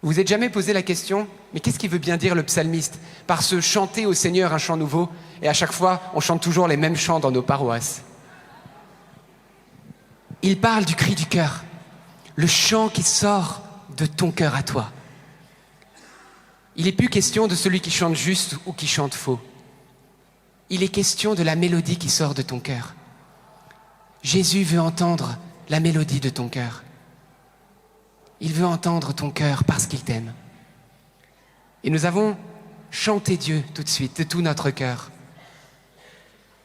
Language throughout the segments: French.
Vous vous êtes jamais posé la question, mais qu'est-ce qu'il veut bien dire le psalmiste par ce chanter au Seigneur un chant nouveau, et à chaque fois, on chante toujours les mêmes chants dans nos paroisses? Il parle du cri du cœur, le chant qui sort de ton cœur à toi. Il n'est plus question de celui qui chante juste ou qui chante faux. Il est question de la mélodie qui sort de ton cœur. Jésus veut entendre la mélodie de ton cœur. Il veut entendre ton cœur parce qu'il t'aime. Et nous avons chanté Dieu tout de suite, de tout notre cœur.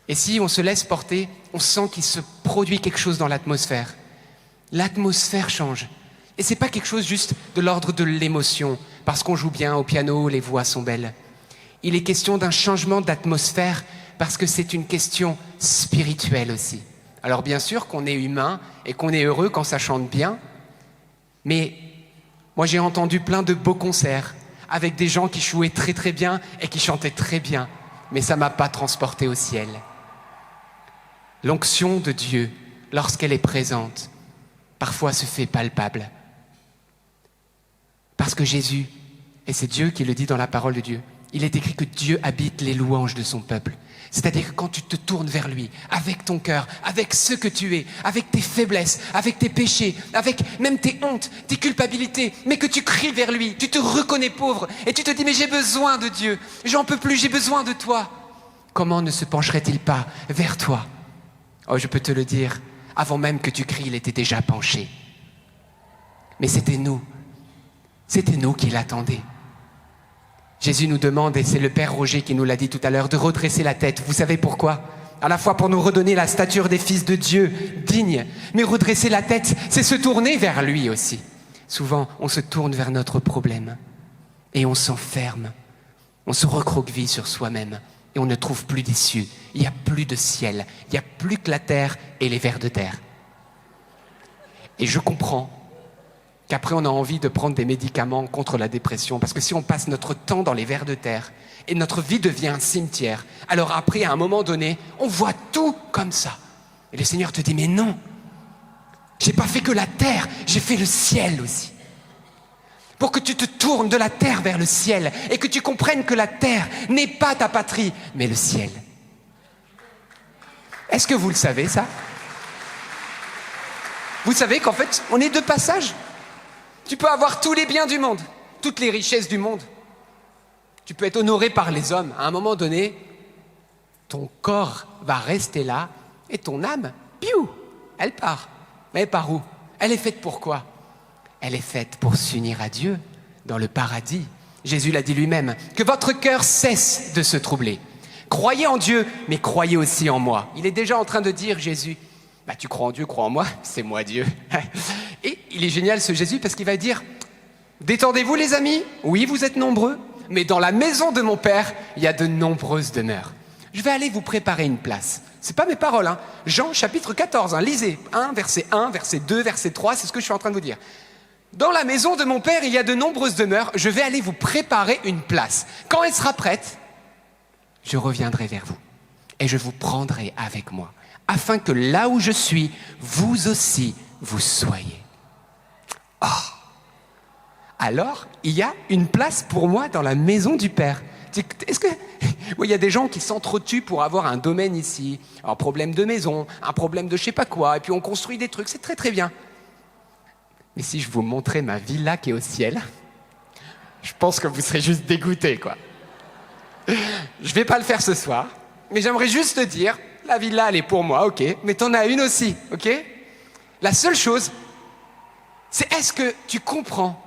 Et si on se laisse porter, on sent qu'il se produit quelque chose dans l'atmosphère. L'atmosphère change. Et ce n'est pas quelque chose juste de l'ordre de l'émotion, parce qu'on joue bien au piano, les voix sont belles. Il est question d'un changement d'atmosphère, parce que c'est une question spirituelle aussi. Alors bien sûr qu'on est humain et qu'on est heureux quand ça chante bien, mais moi j'ai entendu plein de beaux concerts avec des gens qui jouaient très très bien et qui chantaient très bien, mais ça ne m'a pas transporté au ciel. L'onction de Dieu, lorsqu'elle est présente, parfois se fait palpable. Parce que Jésus, et c'est Dieu qui le dit dans la parole de Dieu, il est écrit que Dieu habite les louanges de son peuple. C'est-à-dire que quand tu te tournes vers lui, avec ton cœur, avec ce que tu es, avec tes faiblesses, avec tes péchés, avec même tes hontes, tes culpabilités, mais que tu cries vers lui, tu te reconnais pauvre et tu te dis « mais j'ai besoin de Dieu, j'en peux plus, j'ai besoin de toi ». Comment ne se pencherait-il pas vers toi? Oh, je peux te le dire, avant même que tu cries, il était déjà penché. Mais c'était nous qui l'attendions. Jésus nous demande, et c'est le Père Roger qui nous l'a dit tout à l'heure, de redresser la tête. Vous savez pourquoi? À la fois pour nous redonner la stature des fils de Dieu, dignes, mais redresser la tête, c'est se tourner vers lui aussi. Souvent, on se tourne vers notre problème et on s'enferme. On se recroqueville sur soi-même et on ne trouve plus d'issue. Il n'y a plus de ciel, il n'y a plus que la terre et les vers de terre. Et je comprends qu'après on a envie de prendre des médicaments contre la dépression, parce que si on passe notre temps dans les vers de terre et notre vie devient un cimetière, alors après, à un moment donné, on voit tout comme ça. Et le Seigneur te dit, mais non, j'ai pas fait que la terre, j'ai fait le ciel aussi. Pour que tu te tournes de la terre vers le ciel et que tu comprennes que la terre n'est pas ta patrie, mais le ciel. Est-ce que vous le savez, ça? Vous savez qu'en fait, on est de passage. Tu peux avoir tous les biens du monde, toutes les richesses du monde. Tu peux être honoré par les hommes. À un moment donné, ton corps va rester là et ton âme, piou, elle part. Mais par où? Elle est faite pour quoi? Elle est faite pour s'unir à Dieu dans le paradis. Jésus l'a dit lui-même, que votre cœur cesse de se troubler. Croyez en Dieu, mais croyez aussi en moi. Il est déjà en train de dire, Jésus, bah, tu crois en Dieu, crois en moi, c'est moi Dieu. Et il est génial ce Jésus parce qu'il va dire, détendez-vous les amis, oui vous êtes nombreux, mais dans la maison de mon Père, il y a de nombreuses demeures. Je vais aller vous préparer une place. Ce n'est pas mes paroles, hein. Jean chapitre 14, hein. Lisez 1, verset 2, verset 3, c'est ce que je suis en train de vous dire. Dans la maison de mon Père, il y a de nombreuses demeures, je vais aller vous préparer une place. Quand elle sera prête, je reviendrai vers vous et je vous prendrai avec moi, afin que là où je suis, vous aussi, vous soyez. Oh. Alors, il y a une place pour moi dans la maison du Père. Est-ce que... Il y a des gens qui s'entretuent pour avoir un domaine ici, un problème de maison, un problème de je sais pas quoi, et puis on construit des trucs, c'est très très bien. Mais si je vous montrais ma villa qui est au ciel, je pense que vous serez juste dégoûtés, quoi. Je vais pas le faire ce soir, mais j'aimerais juste te dire, la villa, elle est pour moi, ok, mais t'en as une aussi, ok? La seule chose, c'est est-ce que tu comprends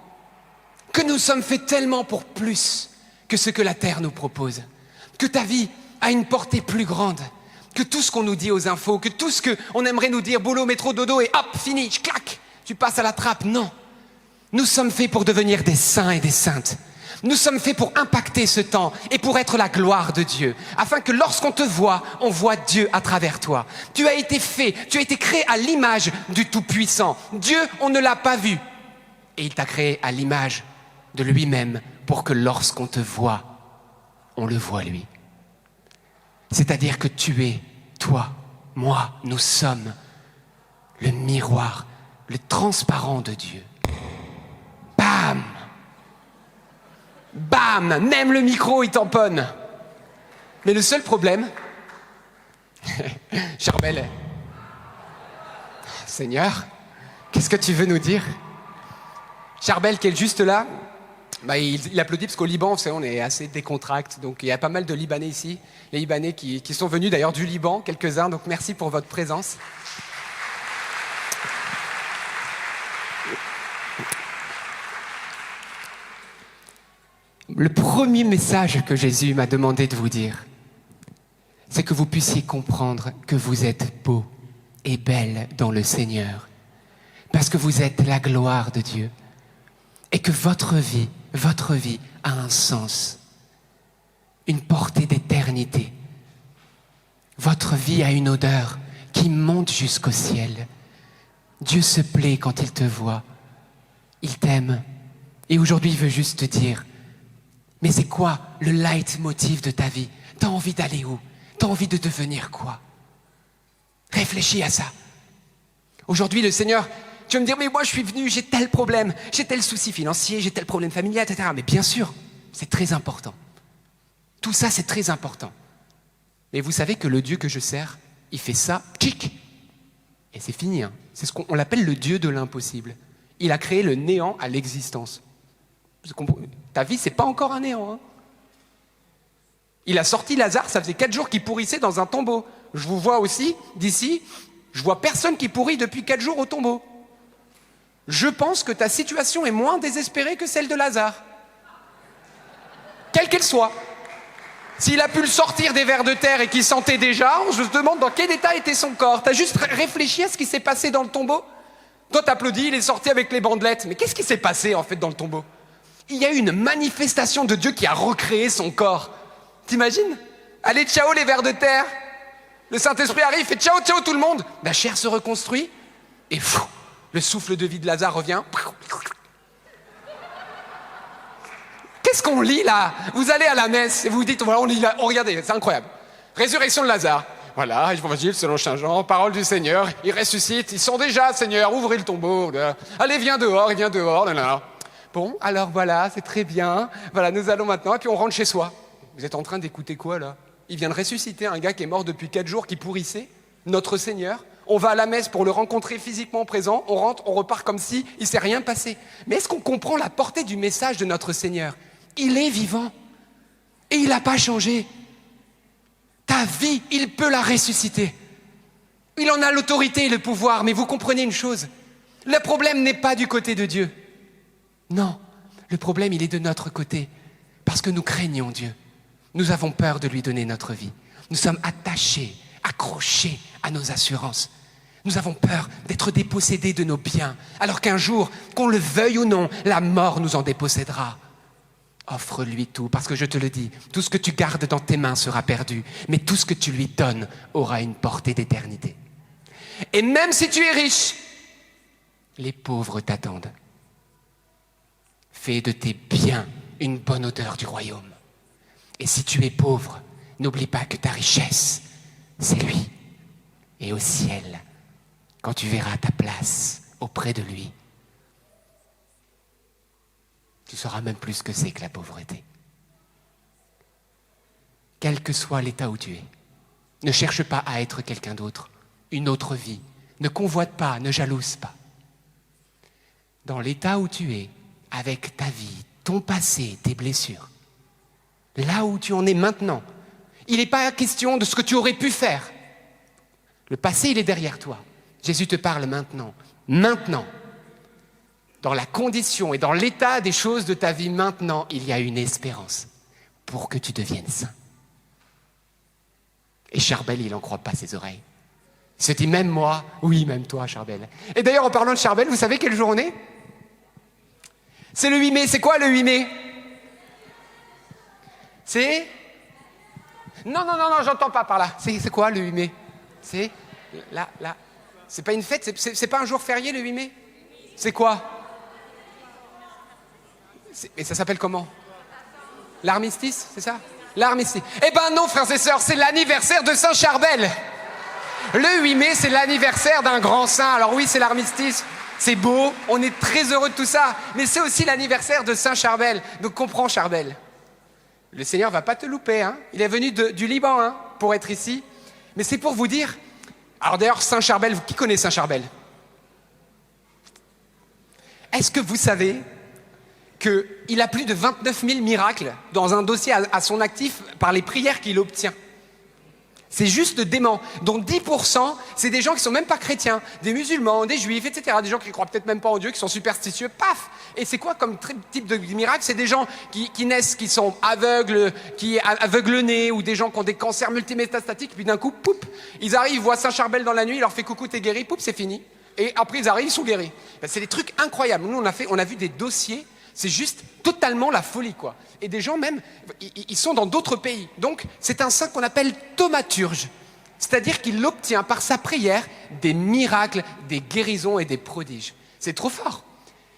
que nous sommes faits tellement pour plus que ce que la terre nous propose, que ta vie a une portée plus grande que tout ce qu'on nous dit aux infos, que tout ce qu'on aimerait nous dire, boulot, métro, dodo, et hop, fini, clac, tu passes à la trappe. Non, nous sommes faits pour devenir des saints et des saintes. Nous sommes faits pour impacter ce temps et pour être la gloire de Dieu, afin que lorsqu'on te voit, on voit Dieu à travers toi. Tu as été fait, tu as été créé à l'image du Tout-Puissant. Dieu, on ne l'a pas vu. Et il t'a créé à l'image de lui-même pour que lorsqu'on te voit, on le voit lui. C'est-à-dire que tu es, toi, moi, nous sommes le miroir, le transparent de Dieu. Bam! bam, même le micro, il tamponne. Mais le seul problème, Charbel, Seigneur, qu'est-ce que tu veux nous dire? Charbel qui est juste là, il applaudit parce qu'au Liban, vous savez, on est assez décontracté, donc il y a pas mal de Libanais ici, les Libanais qui sont venus d'ailleurs du Liban, quelques-uns, donc merci pour votre présence. Le premier message que Jésus m'a demandé de vous dire, c'est que vous puissiez comprendre que vous êtes beau et belle dans le Seigneur, parce que vous êtes la gloire de Dieu, et que votre vie a un sens, une portée d'éternité. Votre vie a une odeur qui monte jusqu'au ciel. Dieu se plaît quand il te voit, il t'aime, et aujourd'hui il veut juste te dire, mais c'est quoi le leitmotiv de ta vie? T'as envie d'aller où? T'as envie de devenir quoi? Réfléchis à ça. Aujourd'hui, le Seigneur, tu vas me dire, mais moi je suis venu, j'ai tel problème, j'ai tel souci financier, j'ai tel problème familial, etc. Mais bien sûr, c'est très important. Tout ça, c'est très important. Mais vous savez que le Dieu que je sers, il fait ça, tchic, et c'est fini. Hein. C'est ce qu'on l'appelle le Dieu de l'impossible. Il a créé le néant à l'existence. Ta vie, c'est pas encore un néant. Hein. Il a sorti Lazare, ça faisait 4 jours qu'il pourrissait dans un tombeau. Je vous vois aussi, d'ici, je vois personne qui pourrit depuis 4 jours au tombeau. Je pense que ta situation est moins désespérée que celle de Lazare. Quelle qu'elle soit. S'il a pu le sortir des vers de terre et qu'il sentait déjà, on se demande dans quel état était son corps. T'as juste réfléchi à ce qui s'est passé dans le tombeau? Toi, t'applaudis, il est sorti avec les bandelettes. Mais qu'est-ce qui s'est passé, en fait, dans le tombeau? Il y a eu une manifestation de Dieu qui a recréé son corps. T'imagines? Allez, ciao les vers de terre. Le Saint-Esprit arrive, fait ciao, ciao tout le monde. La chair se reconstruit et le souffle de vie de Lazare revient. Qu'est-ce qu'on lit là? Vous allez à la messe et vous vous dites, voilà, on lit là, regardez, c'est incroyable. Résurrection de Lazare. Voilà, évangile selon Saint Jean, parole du Seigneur, il ressuscite, ils sont déjà, Seigneur, ouvrez le tombeau. Là. Allez, viens dehors, il vient dehors. Là, là. Bon, alors voilà, c'est très bien. Voilà, nous allons maintenant, et puis on rentre chez soi. Vous êtes en train d'écouter quoi, là? Il vient de ressusciter un gars qui est mort depuis 4 jours, qui pourrissait, notre Seigneur. On va à la messe pour le rencontrer physiquement présent, on rentre, on repart comme si il ne s'est rien passé. Mais est-ce qu'on comprend la portée du message de notre Seigneur? Il est vivant, et il n'a pas changé. Ta vie, il peut la ressusciter. Il en a l'autorité et le pouvoir, mais vous comprenez une chose, le problème n'est pas du côté de Dieu. Non, le problème, il est de notre côté, parce que nous craignons Dieu. Nous avons peur de lui donner notre vie. Nous sommes attachés, accrochés à nos assurances. Nous avons peur d'être dépossédés de nos biens, alors qu'un jour, qu'on le veuille ou non, la mort nous en dépossédera. Offre-lui tout, parce que je te le dis, tout ce que tu gardes dans tes mains sera perdu, mais tout ce que tu lui donnes aura une portée d'éternité. Et même si tu es riche, les pauvres t'attendent. Fais de tes biens une bonne odeur du royaume. Et si tu es pauvre, n'oublie pas que ta richesse, c'est lui. Et au ciel, quand tu verras ta place auprès de lui, tu sauras même plus ce que c'est que la pauvreté. Quel que soit l'état où tu es, ne cherche pas à être quelqu'un d'autre, une autre vie. Ne convoite pas, ne jalouse pas. Dans l'état où tu es, avec ta vie, ton passé, tes blessures, là où tu en es maintenant, il n'est pas question de ce que tu aurais pu faire. Le passé, il est derrière toi. Jésus te parle maintenant. Maintenant. Dans la condition et dans l'état des choses de ta vie maintenant, il y a une espérance pour que tu deviennes saint. Et Charbel, il n'en croit pas ses oreilles. Il se dit, même moi, oui, même toi, Charbel. Et d'ailleurs, en parlant de Charbel, vous savez quelle journée? C'est le 8 mai. C'est quoi le 8 mai? C'est... Non, j'entends pas par là. C'est quoi le 8 mai? C'est... Là. C'est pas une fête? C'est pas un jour férié le 8 mai? C'est quoi? Mais ça s'appelle comment? L'armistice, c'est ça? L'armistice. Eh ben non, frères et sœurs, c'est l'anniversaire de Saint Charbel. Le 8 mai, c'est l'anniversaire d'un grand saint. Alors oui, c'est l'armistice, c'est beau, on est très heureux de tout ça, mais c'est aussi l'anniversaire de Saint Charbel. Donc comprends Charbel, Le Seigneur va pas te louper, hein. Il est venu du Liban, hein, pour être ici. Mais c'est pour vous dire... Alors d'ailleurs, Saint-Charbel, qui connaît Saint-Charbel? Est-ce que vous savez qu'il a plus de 29 000 miracles dans un dossier à son actif par les prières qu'il obtient? C'est juste dément. Dont 10%, c'est des gens qui ne sont même pas chrétiens, des musulmans, des juifs, etc. Des gens qui ne croient peut-être même pas en Dieu, qui sont superstitieux, paf. Et c'est quoi comme type de miracle? C'est des gens qui naissent, qui sont aveugles, aveugle-nés, ou des gens qui ont des cancers multimétastatiques, puis d'un coup, poup, ils arrivent, ils voient Saint-Charbel dans la nuit, il leur fait coucou, t'es guéri, poup, c'est fini. Et après, ils arrivent, ils sont guéris. Ben, c'est des trucs incroyables. Nous, on a vu des dossiers, c'est juste totalement la folie, quoi. Et des gens même, ils sont dans d'autres pays. Donc, c'est un saint qu'on appelle thaumaturge. C'est-à-dire qu'il obtient par sa prière des miracles, des guérisons et des prodiges. C'est trop fort.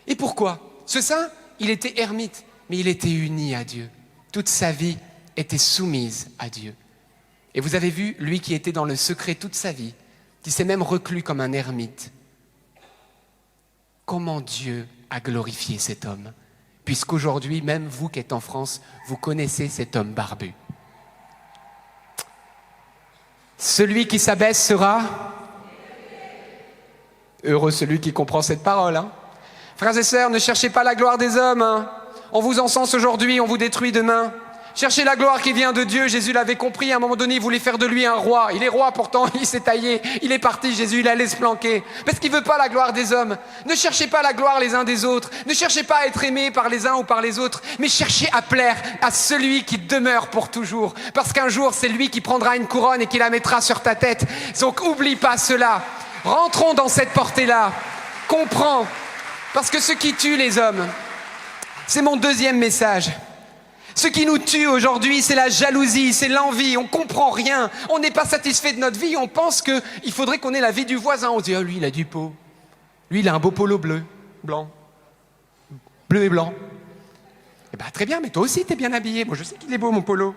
Et pourquoi? Ce saint, il était ermite, mais il était uni à Dieu. Toute sa vie était soumise à Dieu. Et vous avez vu, lui qui était dans le secret toute sa vie, qui s'est même reclus comme un ermite. Comment Dieu a glorifié cet homme? Puisqu'aujourd'hui, même vous qui êtes en France, vous connaissez cet homme barbu. Celui qui s'abaisse sera heureux celui qui comprend cette parole. Hein. Frères et sœurs, ne cherchez pas la gloire des hommes. Hein. On vous encense aujourd'hui, on vous détruit demain. Cherchez la gloire qui vient de Dieu. Jésus l'avait compris, à un moment donné, il voulait faire de lui un roi. Il est roi pourtant, il s'est taillé, il est parti, Jésus, il allait se planquer. Parce qu'il ne veut pas la gloire des hommes. Ne cherchez pas la gloire les uns des autres. Ne cherchez pas à être aimé par les uns ou par les autres. Mais cherchez à plaire à celui qui demeure pour toujours. Parce qu'un jour, c'est lui qui prendra une couronne et qui la mettra sur ta tête. Donc, oublie pas cela. Rentrons dans cette portée-là. Comprends. Parce que ce qui tue les hommes, c'est mon deuxième message. Ce qui nous tue aujourd'hui, c'est la jalousie, c'est l'envie, on ne comprend rien, on n'est pas satisfait de notre vie, on pense qu'il faudrait qu'on ait la vie du voisin. On se dit, oh, lui il a du pot, lui il a un beau polo bleu, blanc, bleu et blanc. Eh bien très bien, mais toi aussi t'es bien habillé, moi je sais qu'il est beau mon polo.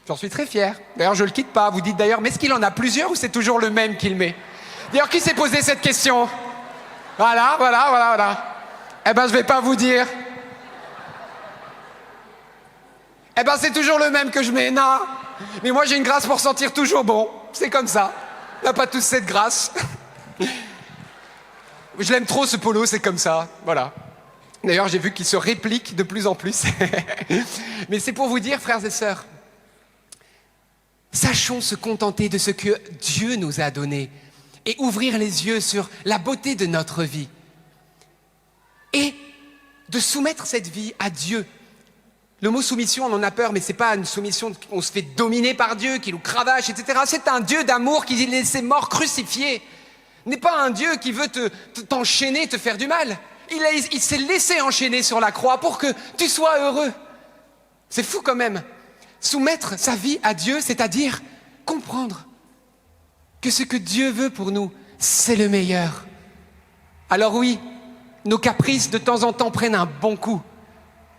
J'en suis très fier, d'ailleurs je le quitte pas, vous dites d'ailleurs, mais est-ce qu'il en a plusieurs ou c'est toujours le même qu'il met? D'ailleurs qui s'est posé cette question? Voilà. Eh ben je vais pas vous dire. Eh ben c'est toujours le même que je mets, non. Mais moi j'ai une grâce pour sentir toujours bon, c'est comme ça. On n'a pas tous cette grâce. Je l'aime trop ce polo, c'est comme ça, voilà. D'ailleurs j'ai vu qu'il se réplique de plus en plus. Mais c'est pour vous dire, frères et sœurs, sachons se contenter de ce que Dieu nous a donné et ouvrir les yeux sur la beauté de notre vie. Et de soumettre cette vie à Dieu. Le mot soumission, on en a peur, mais ce n'est pas une soumission qu'on se fait dominer par Dieu, qui nous cravache, etc. C'est un Dieu d'amour qui laissé mort crucifié. N'est pas un Dieu qui veut t'enchaîner, te faire du mal. Il s'est laissé enchaîner sur la croix pour que tu sois heureux. C'est fou quand même. Soumettre sa vie à Dieu, c'est-à-dire comprendre que ce que Dieu veut pour nous, c'est le meilleur. Alors oui, nos caprices de temps en temps prennent un bon coup.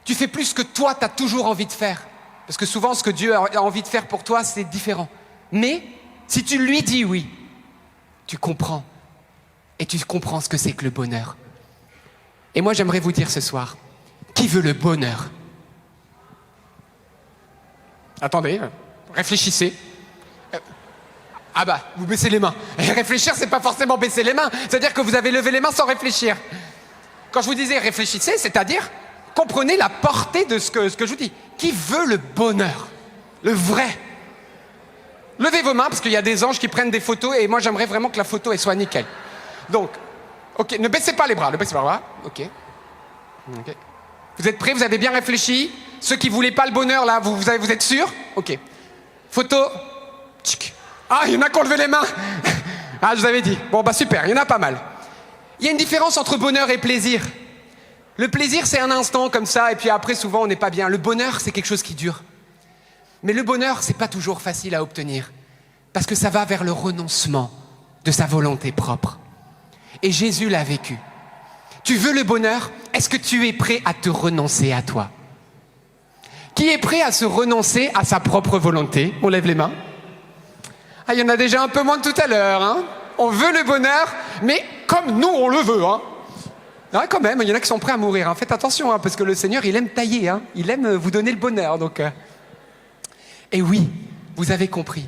Tu fais plus que toi, tu as toujours envie de faire. Parce que souvent, ce que Dieu a envie de faire pour toi, c'est différent. Mais, si tu lui dis oui, tu comprends. Et tu comprends ce que c'est que le bonheur. Et moi, j'aimerais vous dire ce soir, qui veut le bonheur? Attendez, réfléchissez. Ah bah, vous baissez les mains. Et réfléchir, c'est pas forcément baisser les mains. C'est-à-dire que vous avez levé les mains sans réfléchir. Quand je vous disais réfléchissez, c'est-à-dire... comprenez la portée de ce que je vous dis. Qui veut le bonheur? Le vrai? Levez vos mains, parce qu'il y a des anges qui prennent des photos, et moi j'aimerais vraiment que la photo elle soit nickel. Donc, ok, ne baissez pas les bras, ok. Vous êtes prêts? Vous avez bien réfléchi? Ceux qui ne voulaient pas le bonheur, là, vous êtes sûrs? Ok. Photo. Ah, il y en a qui ont levé les mains. Ah, je vous avais dit. Bon, bah super, il y en a pas mal. Il y a une différence entre bonheur et plaisir. Le plaisir, c'est un instant comme ça, et puis après, souvent, on n'est pas bien. Le bonheur, c'est quelque chose qui dure. Mais le bonheur, c'est pas toujours facile à obtenir, parce que ça va vers le renoncement de sa volonté propre. Et Jésus l'a vécu. Tu veux le bonheur? Est-ce que tu es prêt à te renoncer à toi? Qui est prêt à se renoncer à sa propre volonté? On lève les mains. Ah, il y en a déjà un peu moins que tout à l'heure, hein? On veut le bonheur, mais comme nous, on le veut, hein? Ah, quand même, il y en a qui sont prêts à mourir. Hein. Faites attention, hein, parce que le Seigneur, il aime tailler. Hein. Il aime vous donner le bonheur. Donc, Et oui, vous avez compris.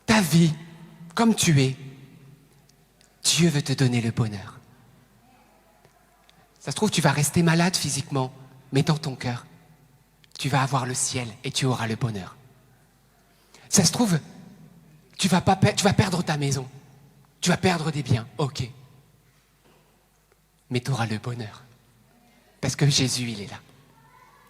Ta vie, comme tu es, Dieu veut te donner le bonheur. Ça se trouve, tu vas rester malade physiquement, mais dans ton cœur, tu vas avoir le ciel et tu auras le bonheur. Ça se trouve, tu vas perdre ta maison, tu vas perdre des biens, ok. Mais tu auras le bonheur, parce que Jésus, il est là.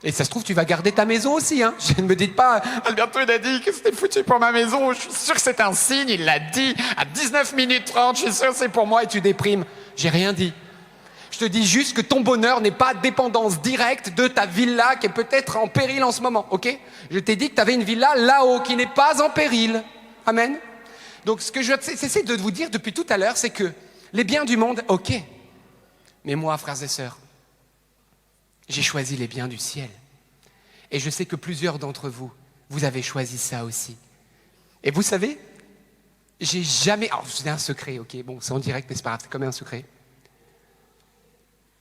Et ça se trouve, tu vas garder ta maison aussi. Hein. Je ne me dites pas, Alberto, il a dit que c'était foutu pour ma maison. Je suis sûr que c'est un signe, il l'a dit. À 19 minutes 30, je suis sûr que c'est pour moi et tu déprimes. J'ai rien dit. Je te dis juste que ton bonheur n'est pas dépendance directe de ta villa qui est peut-être en péril en ce moment, ok? Je t'ai dit que tu avais une villa là-haut qui n'est pas en péril. Amen. Donc ce que je j'essaie de vous dire depuis tout à l'heure, c'est que les biens du monde, ok. Mais moi, frères et sœurs, j'ai choisi les biens du ciel. Et je sais que plusieurs d'entre vous, vous avez choisi ça aussi. Et vous savez, j'ai jamais... Alors, c'est un secret, ok? Bon, c'est en direct, mais c'est pas grave, c'est quand même un secret.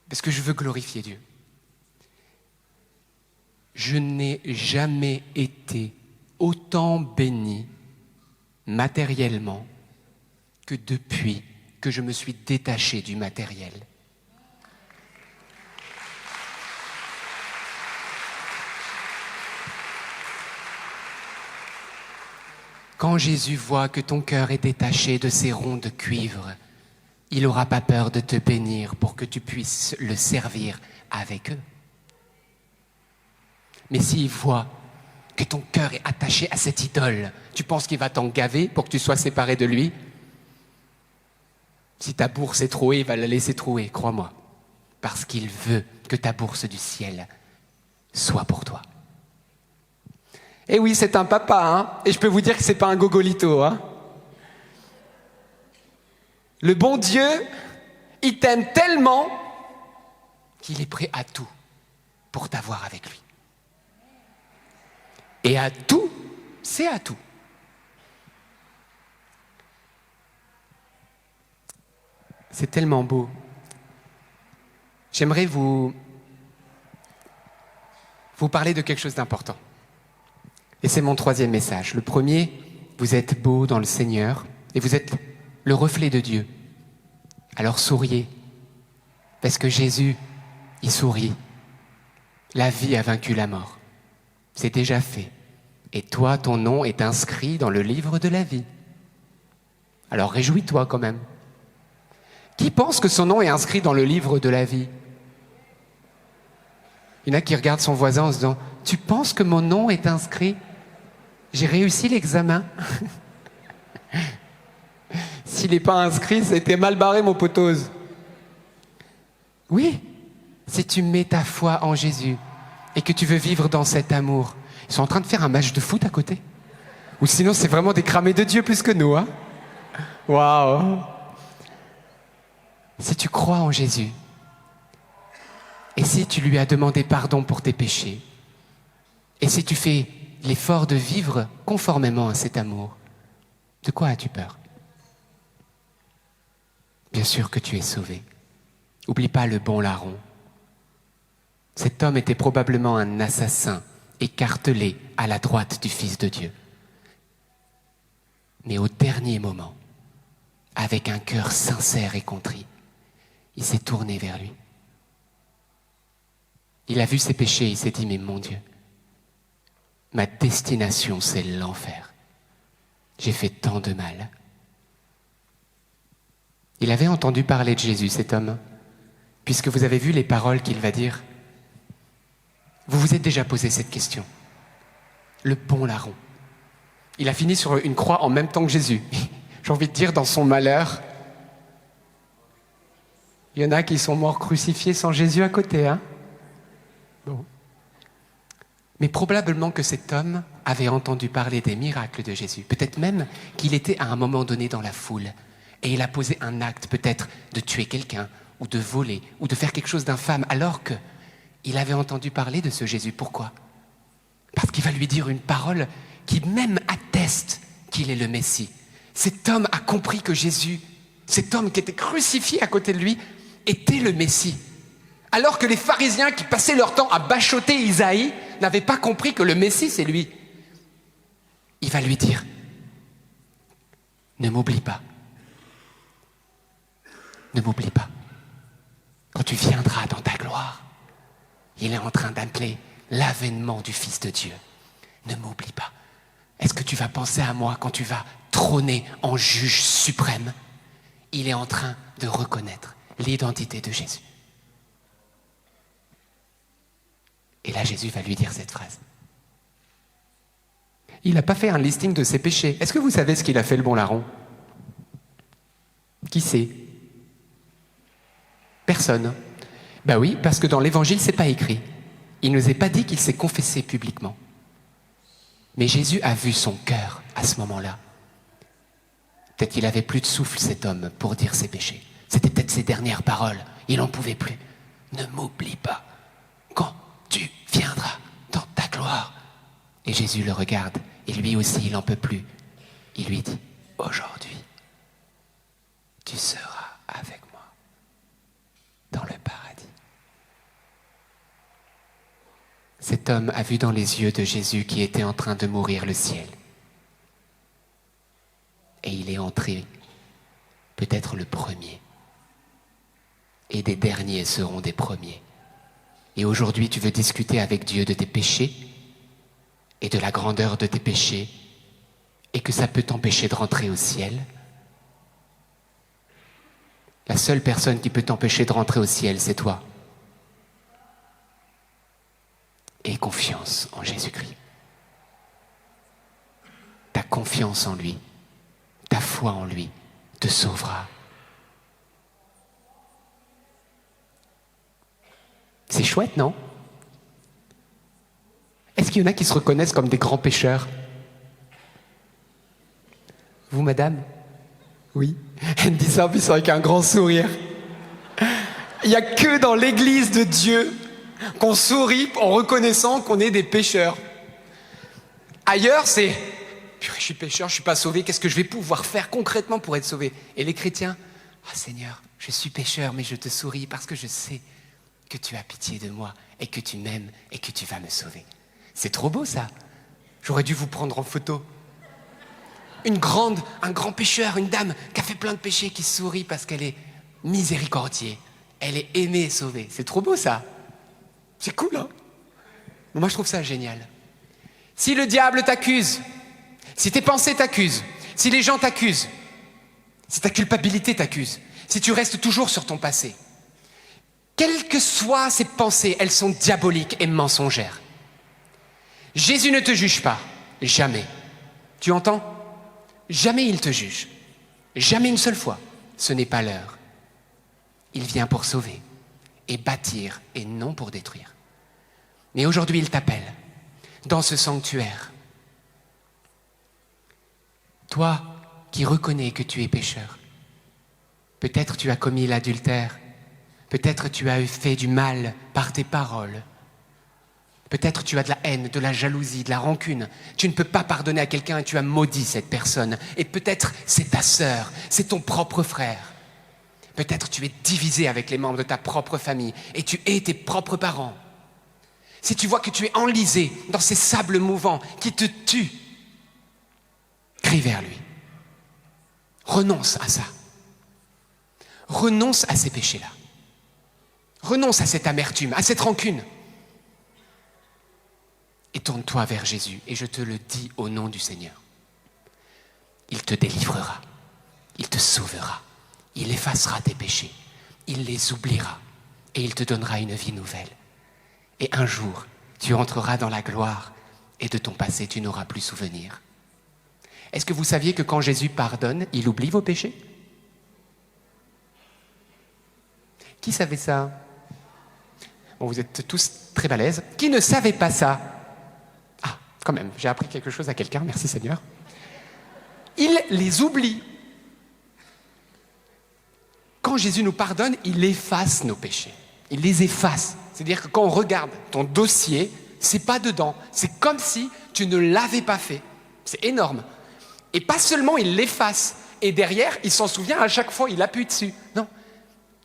Parce que je veux glorifier Dieu. Je n'ai jamais été autant béni matériellement que depuis que je me suis détaché du matériel. Quand Jésus voit que ton cœur est détaché de ces ronds de cuivre, il n'aura pas peur de te bénir pour que tu puisses le servir avec eux. Mais s'il voit que ton cœur est attaché à cette idole, tu penses qu'il va t'en gaver pour que tu sois séparé de lui? Si ta bourse est trouée, il va la laisser trouer, crois-moi. Parce qu'il veut que ta bourse du ciel soit pour toi. Et oui, c'est un papa, hein, et je peux vous dire que c'est pas un gogolito, hein. Le bon Dieu, il t'aime tellement qu'il est prêt à tout pour t'avoir avec lui. Et à tout, c'est à tout. C'est tellement beau. J'aimerais vous parler de quelque chose d'important. Et c'est mon troisième message. Le premier, vous êtes beau dans le Seigneur et vous êtes le reflet de Dieu. Alors souriez, parce que Jésus, il sourit. La vie a vaincu la mort. C'est déjà fait. Et toi, ton nom est inscrit dans le livre de la vie. Alors réjouis-toi quand même. Qui pense que son nom est inscrit dans le livre de la vie? Il y en a qui regardent son voisin en se disant « Tu penses que mon nom est inscrit? J'ai réussi l'examen. » S'il n'est pas inscrit, ça a été mal barré, mon potose. Oui, si tu mets ta foi en Jésus et que tu veux vivre dans cet amour. Ils sont en train de faire un match de foot à côté. Ou sinon, c'est vraiment des cramés de Dieu plus que nous. Hein. Waouh! Si tu crois en Jésus, et si tu lui as demandé pardon pour tes péchés, et si tu fais l'effort de vivre conformément à cet amour, de quoi as-tu peur? Bien sûr que tu es sauvé. Oublie pas le bon larron. Cet homme était probablement un assassin écartelé à la droite du Fils de Dieu. Mais au dernier moment, avec un cœur sincère et contrit, il s'est tourné vers lui. Il a vu ses péchés, il s'est dit, mais mon Dieu, ma destination, c'est l'enfer. J'ai fait tant de mal. Il avait entendu parler de Jésus, cet homme, puisque vous avez vu les paroles qu'il va dire. Vous vous êtes déjà posé cette question. Le bon larron. Il a fini sur une croix en même temps que Jésus. J'ai envie de dire, dans son malheur, il y en a qui sont morts crucifiés sans Jésus à côté, hein? Bon. Mais probablement que cet homme avait entendu parler des miracles de Jésus. Peut-être même qu'il était à un moment donné dans la foule. Et il a posé un acte, peut-être, de tuer quelqu'un, ou de voler, ou de faire quelque chose d'infâme, alors qu'il avait entendu parler de ce Jésus. Pourquoi? Parce qu'il va lui dire une parole qui même atteste qu'il est le Messie. Cet homme a compris que Jésus, cet homme qui était crucifié à côté de lui, était le Messie. Alors que les pharisiens qui passaient leur temps à bachoter Isaïe n'avaient pas compris que le Messie, c'est lui. Il va lui dire, ne m'oublie pas. Ne m'oublie pas. Quand tu viendras dans ta gloire, il est en train d'appeler l'avènement du Fils de Dieu. Ne m'oublie pas. Est-ce que tu vas penser à moi quand tu vas trôner en juge suprême? Il est en train de reconnaître l'identité de Jésus. Et là, Jésus va lui dire cette phrase. Il n'a pas fait un listing de ses péchés. Est-ce que vous savez ce qu'il a fait, le bon larron? Qui sait? Personne. Ben oui, parce que dans l'Évangile, c'est pas écrit. Il ne nous est pas dit qu'il s'est confessé publiquement. Mais Jésus a vu son cœur à ce moment-là. Peut-être qu'il avait plus de souffle, cet homme, pour dire ses péchés. C'était peut-être ses dernières paroles. Il n'en pouvait plus. Ne m'oublie pas quand tu viendras dans ta gloire. Et Jésus le regarde, et lui aussi, il n'en peut plus. Il lui dit, aujourd'hui, tu seras avec moi dans le paradis. Cet homme a vu dans les yeux de Jésus qui était en train de mourir le ciel. Et il est entré, peut-être le premier. Et des derniers seront des premiers. Et aujourd'hui, tu veux discuter avec Dieu de tes péchés et de la grandeur de tes péchés et que ça peut t'empêcher de rentrer au ciel. La seule personne qui peut t'empêcher de rentrer au ciel, c'est toi. Aie confiance en Jésus-Christ. Ta confiance en lui, ta foi en lui te sauvera. C'est chouette, non? Est-ce qu'il y en a qui se reconnaissent comme des grands pécheurs? Vous, madame? Oui. Elle me dit ça en plus avec un grand sourire. Il n'y a que dans l'église de Dieu qu'on sourit en reconnaissant qu'on est des pécheurs. Ailleurs, c'est « je suis pécheur, je ne suis pas sauvé, qu'est-ce que je vais pouvoir faire concrètement pour être sauvé ?» Et les chrétiens « Ah Seigneur, je suis pécheur, mais je te souris parce que je sais que tu as pitié de moi et que tu m'aimes et que tu vas me sauver. » C'est trop beau ça. J'aurais dû vous prendre en photo. Un grand pécheur, une dame qui a fait plein de péchés, qui sourit parce qu'elle est miséricordiée. Elle est aimée et sauvée. C'est trop beau ça. C'est cool, hein? Moi, je trouve ça génial. Si le diable t'accuse, si tes pensées t'accusent, si les gens t'accusent, si ta culpabilité t'accuse, si tu restes toujours sur ton passé, quelles que soient ces pensées, elles sont diaboliques et mensongères. Jésus ne te juge pas, jamais. Tu entends? Jamais il te juge. Jamais une seule fois. Ce n'est pas l'heure. Il vient pour sauver et bâtir et non pour détruire. Mais aujourd'hui, il t'appelle dans ce sanctuaire. Toi qui reconnais que tu es pécheur, peut-être tu as commis l'adultère, peut-être tu as fait du mal par tes paroles, peut-être tu as de la haine, de la jalousie, de la rancune. Tu ne peux pas pardonner à quelqu'un et tu as maudit cette personne. Et peut-être c'est ta sœur, c'est ton propre frère. Peut-être tu es divisé avec les membres de ta propre famille et tu hais tes propres parents. Si tu vois que tu es enlisé dans ces sables mouvants qui te tuent, crie vers lui. Renonce à ça. Renonce à ces péchés-là. Renonce à cette amertume, à cette rancune. Et tourne-toi vers Jésus, et je te le dis au nom du Seigneur. Il te délivrera, il te sauvera, il effacera tes péchés, il les oubliera, et il te donnera une vie nouvelle. Et un jour, tu entreras dans la gloire, et de ton passé, tu n'auras plus souvenir. Est-ce que vous saviez que quand Jésus pardonne, il oublie vos péchés? Qui savait ça? Bon, vous êtes tous très balèzes. Qui ne savait pas ça? Ah, quand même, j'ai appris quelque chose à quelqu'un, merci Seigneur. Il les oublie. Quand Jésus nous pardonne, il efface nos péchés. Il les efface. C'est-à-dire que quand on regarde ton dossier, c'est pas dedans. C'est comme si tu ne l'avais pas fait. C'est énorme. Et pas seulement il l'efface, et derrière, il s'en souvient à chaque fois, il appuie dessus. Non,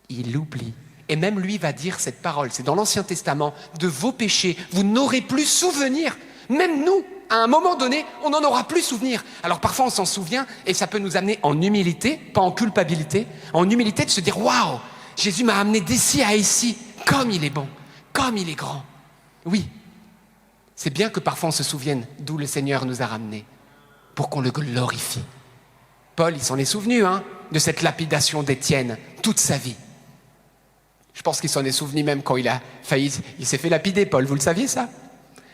il oublie. Et même lui va dire cette parole, c'est dans l'Ancien Testament, de vos péchés, vous n'aurez plus souvenir. Même nous, à un moment donné, on n'en aura plus souvenir. Alors parfois on s'en souvient et ça peut nous amener en humilité, pas en culpabilité, en humilité de se dire « Waouh, Jésus m'a amené d'ici à ici, comme il est bon, comme il est grand. » Oui, c'est bien que parfois on se souvienne d'où le Seigneur nous a ramenés, pour qu'on le glorifie. Paul, il s'en est souvenu, de cette lapidation d'Étienne, toute sa vie. Je pense qu'il s'en est souvenu même quand il s'est fait lapider, Paul, vous le saviez ça?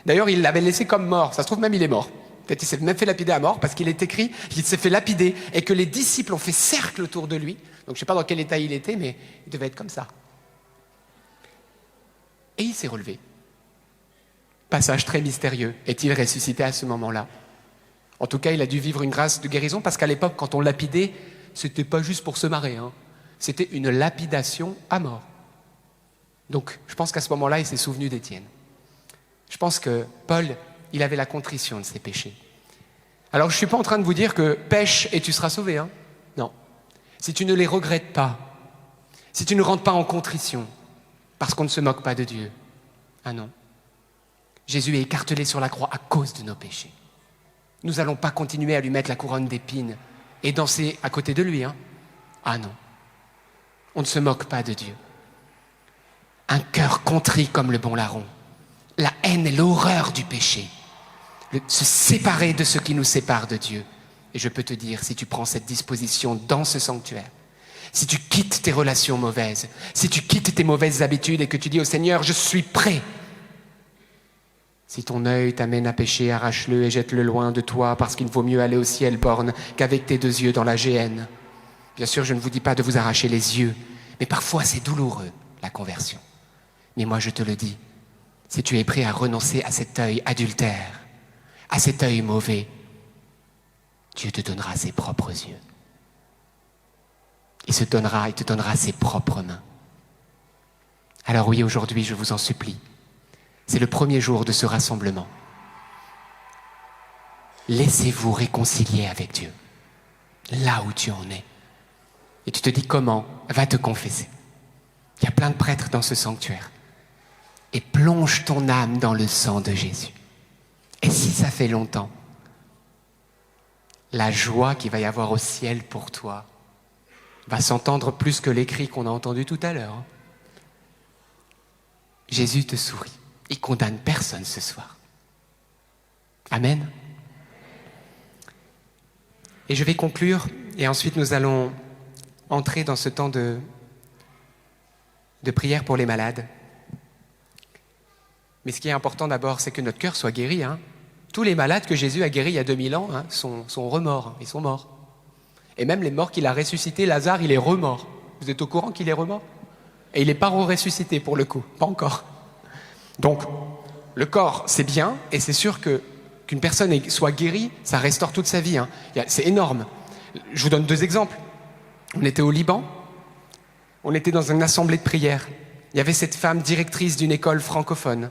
D'ailleurs, il l'avait laissé comme mort, ça se trouve même il est mort. Peut-être qu'il s'est même fait lapider à mort, parce qu'il est écrit qu'il s'est fait lapider, et que les disciples ont fait cercle autour de lui. Donc je ne sais pas dans quel état il était, mais il devait être comme ça. Et il s'est relevé. Passage très mystérieux. Est-il ressuscité à ce moment-là? En tout cas, il a dû vivre une grâce de guérison, parce qu'à l'époque, quand on lapidait, c'était pas juste pour se marrer, c'était une lapidation à mort. Donc, je pense qu'à ce moment-là, il s'est souvenu d'Étienne. Je pense que Paul, il avait la contrition de ses péchés. Alors, je ne suis pas en train de vous dire que pêche et tu seras sauvé, Non. Si tu ne les regrettes pas, si tu ne rentres pas en contrition, parce qu'on ne se moque pas de Dieu, non. Jésus est écartelé sur la croix à cause de nos péchés. Nous n'allons pas continuer à lui mettre la couronne d'épines et danser à côté de lui, Ah non. On ne se moque pas de Dieu. Un cœur contrit comme le bon larron. La haine et l'horreur du péché. Se séparer de ce qui nous sépare de Dieu. Et je peux te dire, si tu prends cette disposition dans ce sanctuaire, si tu quittes tes relations mauvaises, si tu quittes tes mauvaises habitudes et que tu dis au Seigneur, je suis prêt. Si ton œil t'amène à pécher, arrache-le et jette-le loin de toi, parce qu'il vaut mieux aller au ciel borne qu'avec tes 2 yeux dans la géhenne. Bien sûr, je ne vous dis pas de vous arracher les yeux, mais parfois c'est douloureux, la conversion. Mais moi je te le dis, si tu es prêt à renoncer à cet œil adultère, à cet œil mauvais, Dieu te donnera ses propres yeux. Il te donnera ses propres mains. Alors oui, aujourd'hui, je vous en supplie, c'est le premier jour de ce rassemblement. Laissez-vous réconcilier avec Dieu, là où tu en es. Et tu te dis comment? Va te confesser. Il y a plein de prêtres dans ce sanctuaire. Et plonge ton âme dans le sang de Jésus. Et si ça fait longtemps, la joie qu'il va y avoir au ciel pour toi va s'entendre plus que les cris qu'on a entendus tout à l'heure. Jésus te sourit. Il condamne personne ce soir. Amen. Et je vais conclure, et ensuite nous allons entrer dans ce temps de prière pour les malades. Mais ce qui est important d'abord, c'est que notre cœur soit guéri. Tous les malades que Jésus a guéris il y a 2000 ans sont remords, ils sont morts. Et même les morts qu'il a ressuscités, Lazare, il est remort. Vous êtes au courant qu'il est remort? Et il n'est pas ressuscité pour le coup, pas encore. Donc, le corps, c'est bien, et c'est sûr qu'une personne soit guérie, ça restaure toute sa vie. C'est énorme. Je vous donne 2 exemples. On était au Liban, on était dans une assemblée de prière. Il y avait cette femme directrice d'une école francophone.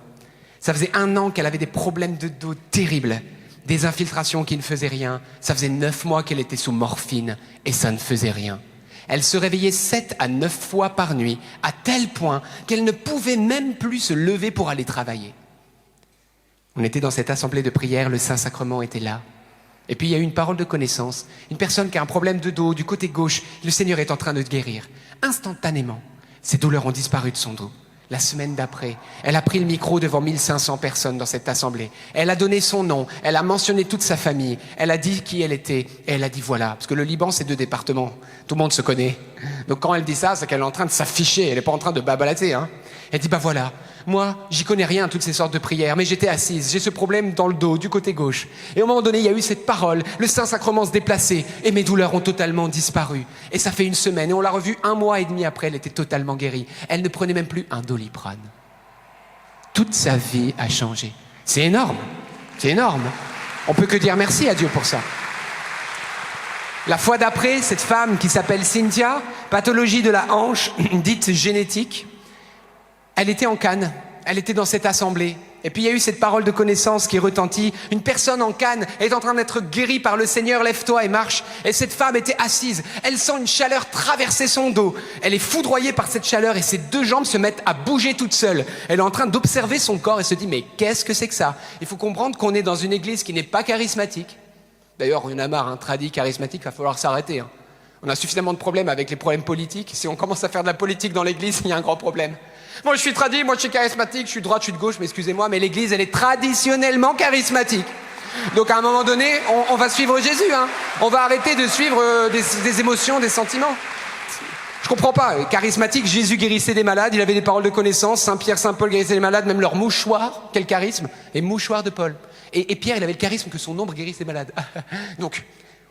Ça faisait 1 an qu'elle avait des problèmes de dos terribles, des infiltrations qui ne faisaient rien. Ça faisait 9 mois qu'elle était sous morphine, et ça ne faisait rien. Elle se réveillait 7 à 9 fois par nuit, à tel point qu'elle ne pouvait même plus se lever pour aller travailler. On était dans cette assemblée de prière, le Saint-Sacrement était là. Et puis il y a eu une parole de connaissance, une personne qui a un problème de dos, du côté gauche, le Seigneur est en train de te guérir. Instantanément, ses douleurs ont disparu de son dos. La semaine d'après, elle a pris le micro devant 1500 personnes dans cette assemblée. Elle a donné son nom, elle a mentionné toute sa famille, elle a dit qui elle était, et elle a dit voilà, parce que le Liban c'est 2 départements, tout le monde se connaît. Donc quand elle dit ça, c'est qu'elle est en train de s'afficher, elle n'est pas en train de babalater. Elle dit voilà, moi j'y connais rien à toutes ces sortes de prières, mais j'étais assise, j'ai ce problème dans le dos, du côté gauche. Et à un moment donné, il y a eu cette parole, le Saint-Sacrement se déplaçait, et mes douleurs ont totalement disparu. Et ça fait 1 semaine, et on l'a revue 1 mois et demi après, elle était totalement guérie. Elle ne prenait même plus un Doliprane. Toute sa vie a changé. C'est énorme, c'est énorme. On peut que dire merci à Dieu pour ça. La fois d'après, cette femme qui s'appelle Cynthia, pathologie de la hanche, dite génétique, elle était en Cannes, elle était dans cette assemblée, Et puis il y a eu cette parole de connaissance qui retentit. Une personne en canne est en train d'être guérie par le Seigneur, lève-toi et marche. Et cette femme était assise. Elle sent une chaleur traverser son dos. Elle est foudroyée par cette chaleur et ses deux jambes se mettent à bouger toutes seules. Elle est en train d'observer son corps et se dit, mais qu'est-ce que c'est que ça? Il faut comprendre qu'on est dans une église qui n'est pas charismatique. D'ailleurs, il y en a marre, tradit, charismatique, il va falloir s'arrêter. On a suffisamment de problèmes avec les problèmes politiques. Si on commence à faire de la politique dans l'église, il y a un grand problème. Moi, je suis tradit, moi, je suis charismatique, je suis de droite, je suis de gauche, mais excusez-moi, mais l'église, elle est traditionnellement charismatique. Donc, à un moment donné, on va suivre Jésus. On va arrêter de suivre des émotions, des sentiments. Je comprends pas. Charismatique, Jésus guérissait des malades, il avait des paroles de connaissance, Saint Pierre, Saint Paul guérissaient les malades, même leur mouchoir, quel charisme, les mouchoirs de Paul. Et Pierre, il avait le charisme que son ombre guérisse les malades. Donc,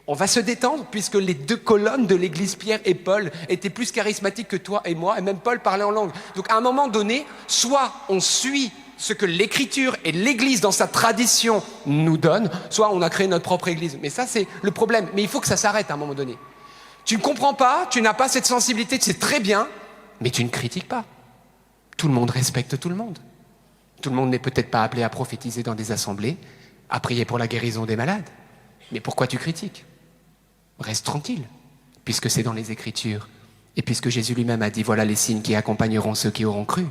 on va se détendre, puisque les deux colonnes de l'église Pierre et Paul étaient plus charismatiques que toi et moi, et même Paul parlait en langue. Donc à un moment donné, soit on suit ce que l'écriture et l'église dans sa tradition nous donnent, soit on a créé notre propre église. Mais ça, c'est le problème. Mais il faut que ça s'arrête à un moment donné. Tu ne comprends pas, tu n'as pas cette sensibilité, c'est très bien, mais tu ne critiques pas. Tout le monde respecte tout le monde. Tout le monde n'est peut-être pas appelé à prophétiser dans des assemblées, à prier pour la guérison des malades. Mais pourquoi tu critiques ? Reste tranquille, puisque c'est dans les Écritures. Et puisque Jésus lui-même a dit, voilà les signes qui accompagneront ceux qui auront cru.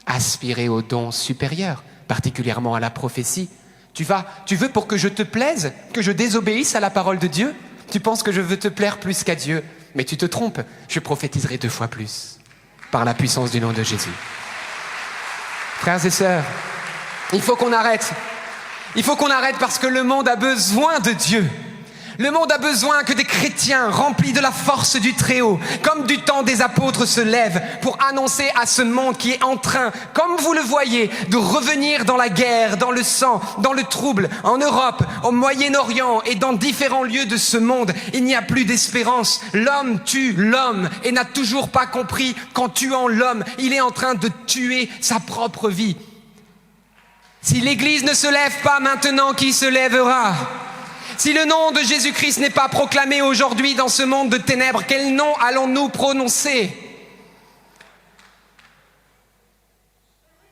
Aspirer aux dons supérieurs, particulièrement à la prophétie. Tu veux pour que je te plaise, que je désobéisse à la parole de Dieu ? Tu penses que je veux te plaire plus qu'à Dieu ? Mais tu te trompes, je prophétiserai 2 fois plus, par la puissance du nom de Jésus. Frères et sœurs, il faut qu'on arrête. Il faut qu'on arrête parce que le monde a besoin de Dieu. Le monde a besoin que des chrétiens remplis de la force du Très-Haut, comme du temps des apôtres, se lèvent pour annoncer à ce monde qui est en train, comme vous le voyez, de revenir dans la guerre, dans le sang, dans le trouble, en Europe, au Moyen-Orient et dans différents lieux de ce monde. Il n'y a plus d'espérance. L'homme tue l'homme et n'a toujours pas compris qu'en tuant l'homme, il est en train de tuer sa propre vie. Si l'Église ne se lève pas maintenant, qui se lèvera ? Si le nom de Jésus-Christ n'est pas proclamé aujourd'hui dans ce monde de ténèbres, quel nom allons-nous prononcer ?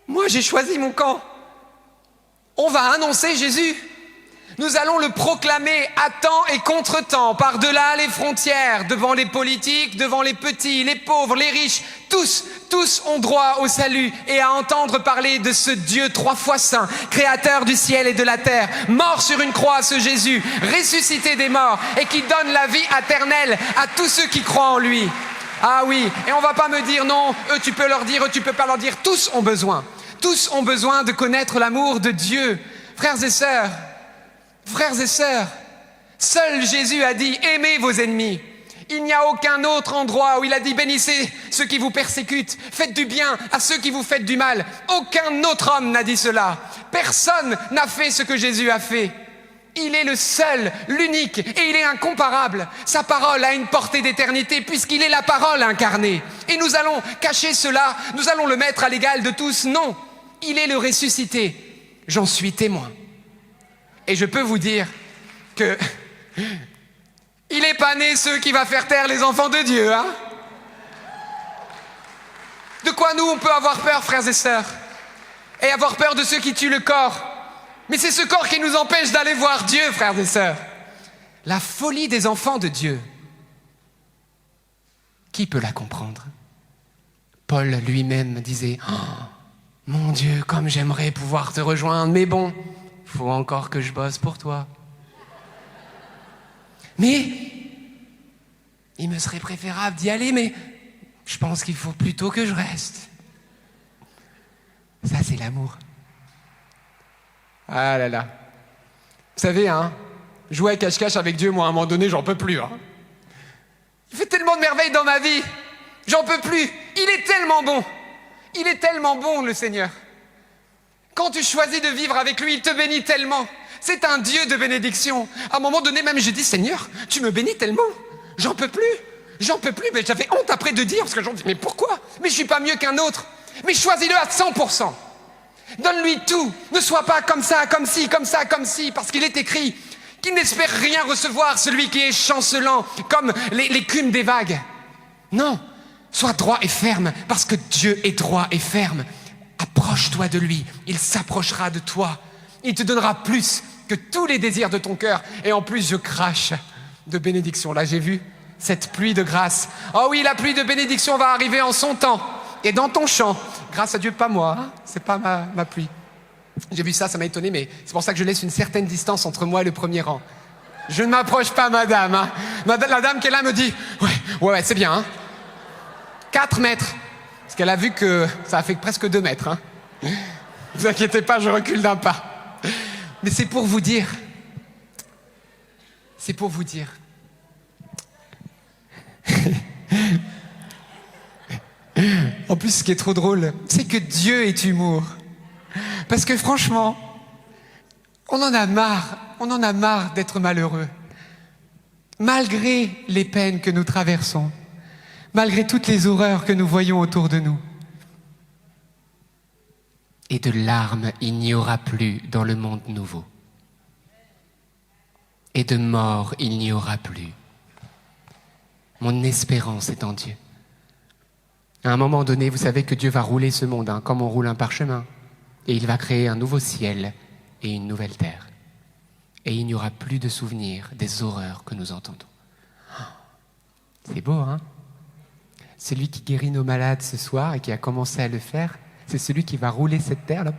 Moi, j'ai choisi mon camp. On va annoncer Jésus. Nous allons le proclamer à temps et contre-temps, par-delà les frontières, devant les politiques, devant les petits, les pauvres, les riches. Tous ont droit au salut et à entendre parler de ce Dieu 3 fois saint, créateur du ciel et de la terre, mort sur une croix, ce Jésus, ressuscité des morts et qui donne la vie éternelle à tous ceux qui croient en lui. Ah oui, et on va pas me dire non, eux tu peux leur dire, eux tu peux pas leur dire. Tous ont besoin de connaître l'amour de Dieu. Frères et sœurs, seul Jésus a dit « Aimez vos ennemis ». Il n'y a aucun autre endroit où il a dit « Bénissez ceux qui vous persécutent, faites du bien à ceux qui vous faites du mal ». Aucun autre homme n'a dit cela. Personne n'a fait ce que Jésus a fait. Il est le seul, l'unique, et il est incomparable. Sa parole a une portée d'éternité puisqu'il est la parole incarnée. Et nous allons cacher cela, nous allons le mettre à l'égal de tous. Non, il est le ressuscité. J'en suis témoin. Et je peux vous dire que il n'est pas né ceux qui va faire taire les enfants de Dieu, hein? De quoi nous on peut avoir peur, frères et sœurs? Et avoir peur de ceux qui tuent le corps. Mais c'est ce corps qui nous empêche d'aller voir Dieu, frères et sœurs. La folie des enfants de Dieu. Qui peut la comprendre? Paul lui-même disait « Oh, mon Dieu, comme j'aimerais pouvoir te rejoindre, mais bon, il faut encore que je bosse pour toi. » Mais il me serait préférable d'y aller, mais je pense qu'il faut plutôt que je reste. Ça, c'est l'amour. Ah là là. Vous savez, jouer à cache-cache avec Dieu, moi, à un moment donné, j'en peux plus. Il fait tellement de merveilles dans ma vie. J'en peux plus. Il est tellement bon. Il est tellement bon, le Seigneur. Quand tu choisis de vivre avec lui, il te bénit tellement. C'est un Dieu de bénédiction. À un moment donné, même, j'ai dit, Seigneur, tu me bénis tellement. J'en peux plus. Mais j'avais honte après de dire, parce que j'en dis, mais pourquoi? Mais je suis pas mieux qu'un autre. Mais choisis-le à 100%. Donne-lui tout. Ne sois pas comme ça, comme ci, comme ça, comme ci, parce qu'il est écrit qu'il n'espère rien recevoir, celui qui est chancelant, comme l'écume des vagues. Non. Sois droit et ferme, parce que Dieu est droit et ferme. Approche approche-toi de lui, il s'approchera de toi. Il te donnera plus que tous les désirs de ton cœur. Et en plus, je crache de bénédiction. Là, j'ai vu cette pluie de grâce. Oh oui, la pluie de bénédiction va arriver en son temps et dans ton champ. Grâce à Dieu, pas moi, hein, c'est pas ma pluie. J'ai vu ça, ça m'a étonné, mais c'est pour ça que je laisse une certaine distance entre moi et le premier rang. Je ne m'approche pas, madame. Hein. La dame qui est là me dit, ouais, c'est bien. Hein. 4 mètres. Parce qu'elle a vu que ça a fait presque 2 mètres. Hein. Ne vous inquiétez pas, je recule d'un pas. Mais c'est pour vous dire. C'est pour vous dire. En plus, ce qui est trop drôle, c'est que Dieu est humour. Parce que franchement, on en a marre d'être malheureux. Malgré les peines que nous traversons, malgré toutes les horreurs que nous voyons autour de nous. Et de larmes, il n'y aura plus dans le monde nouveau. Et de mort, il n'y aura plus. Mon espérance est en Dieu. À un moment donné, vous savez que Dieu va rouler ce monde, hein, comme on roule un parchemin. Et il va créer un nouveau ciel et une nouvelle terre. Et il n'y aura plus de souvenirs des horreurs que nous entendons. C'est beau, hein? Celui qui guérit nos malades ce soir et qui a commencé à le faire, c'est celui qui va rouler cette terre là,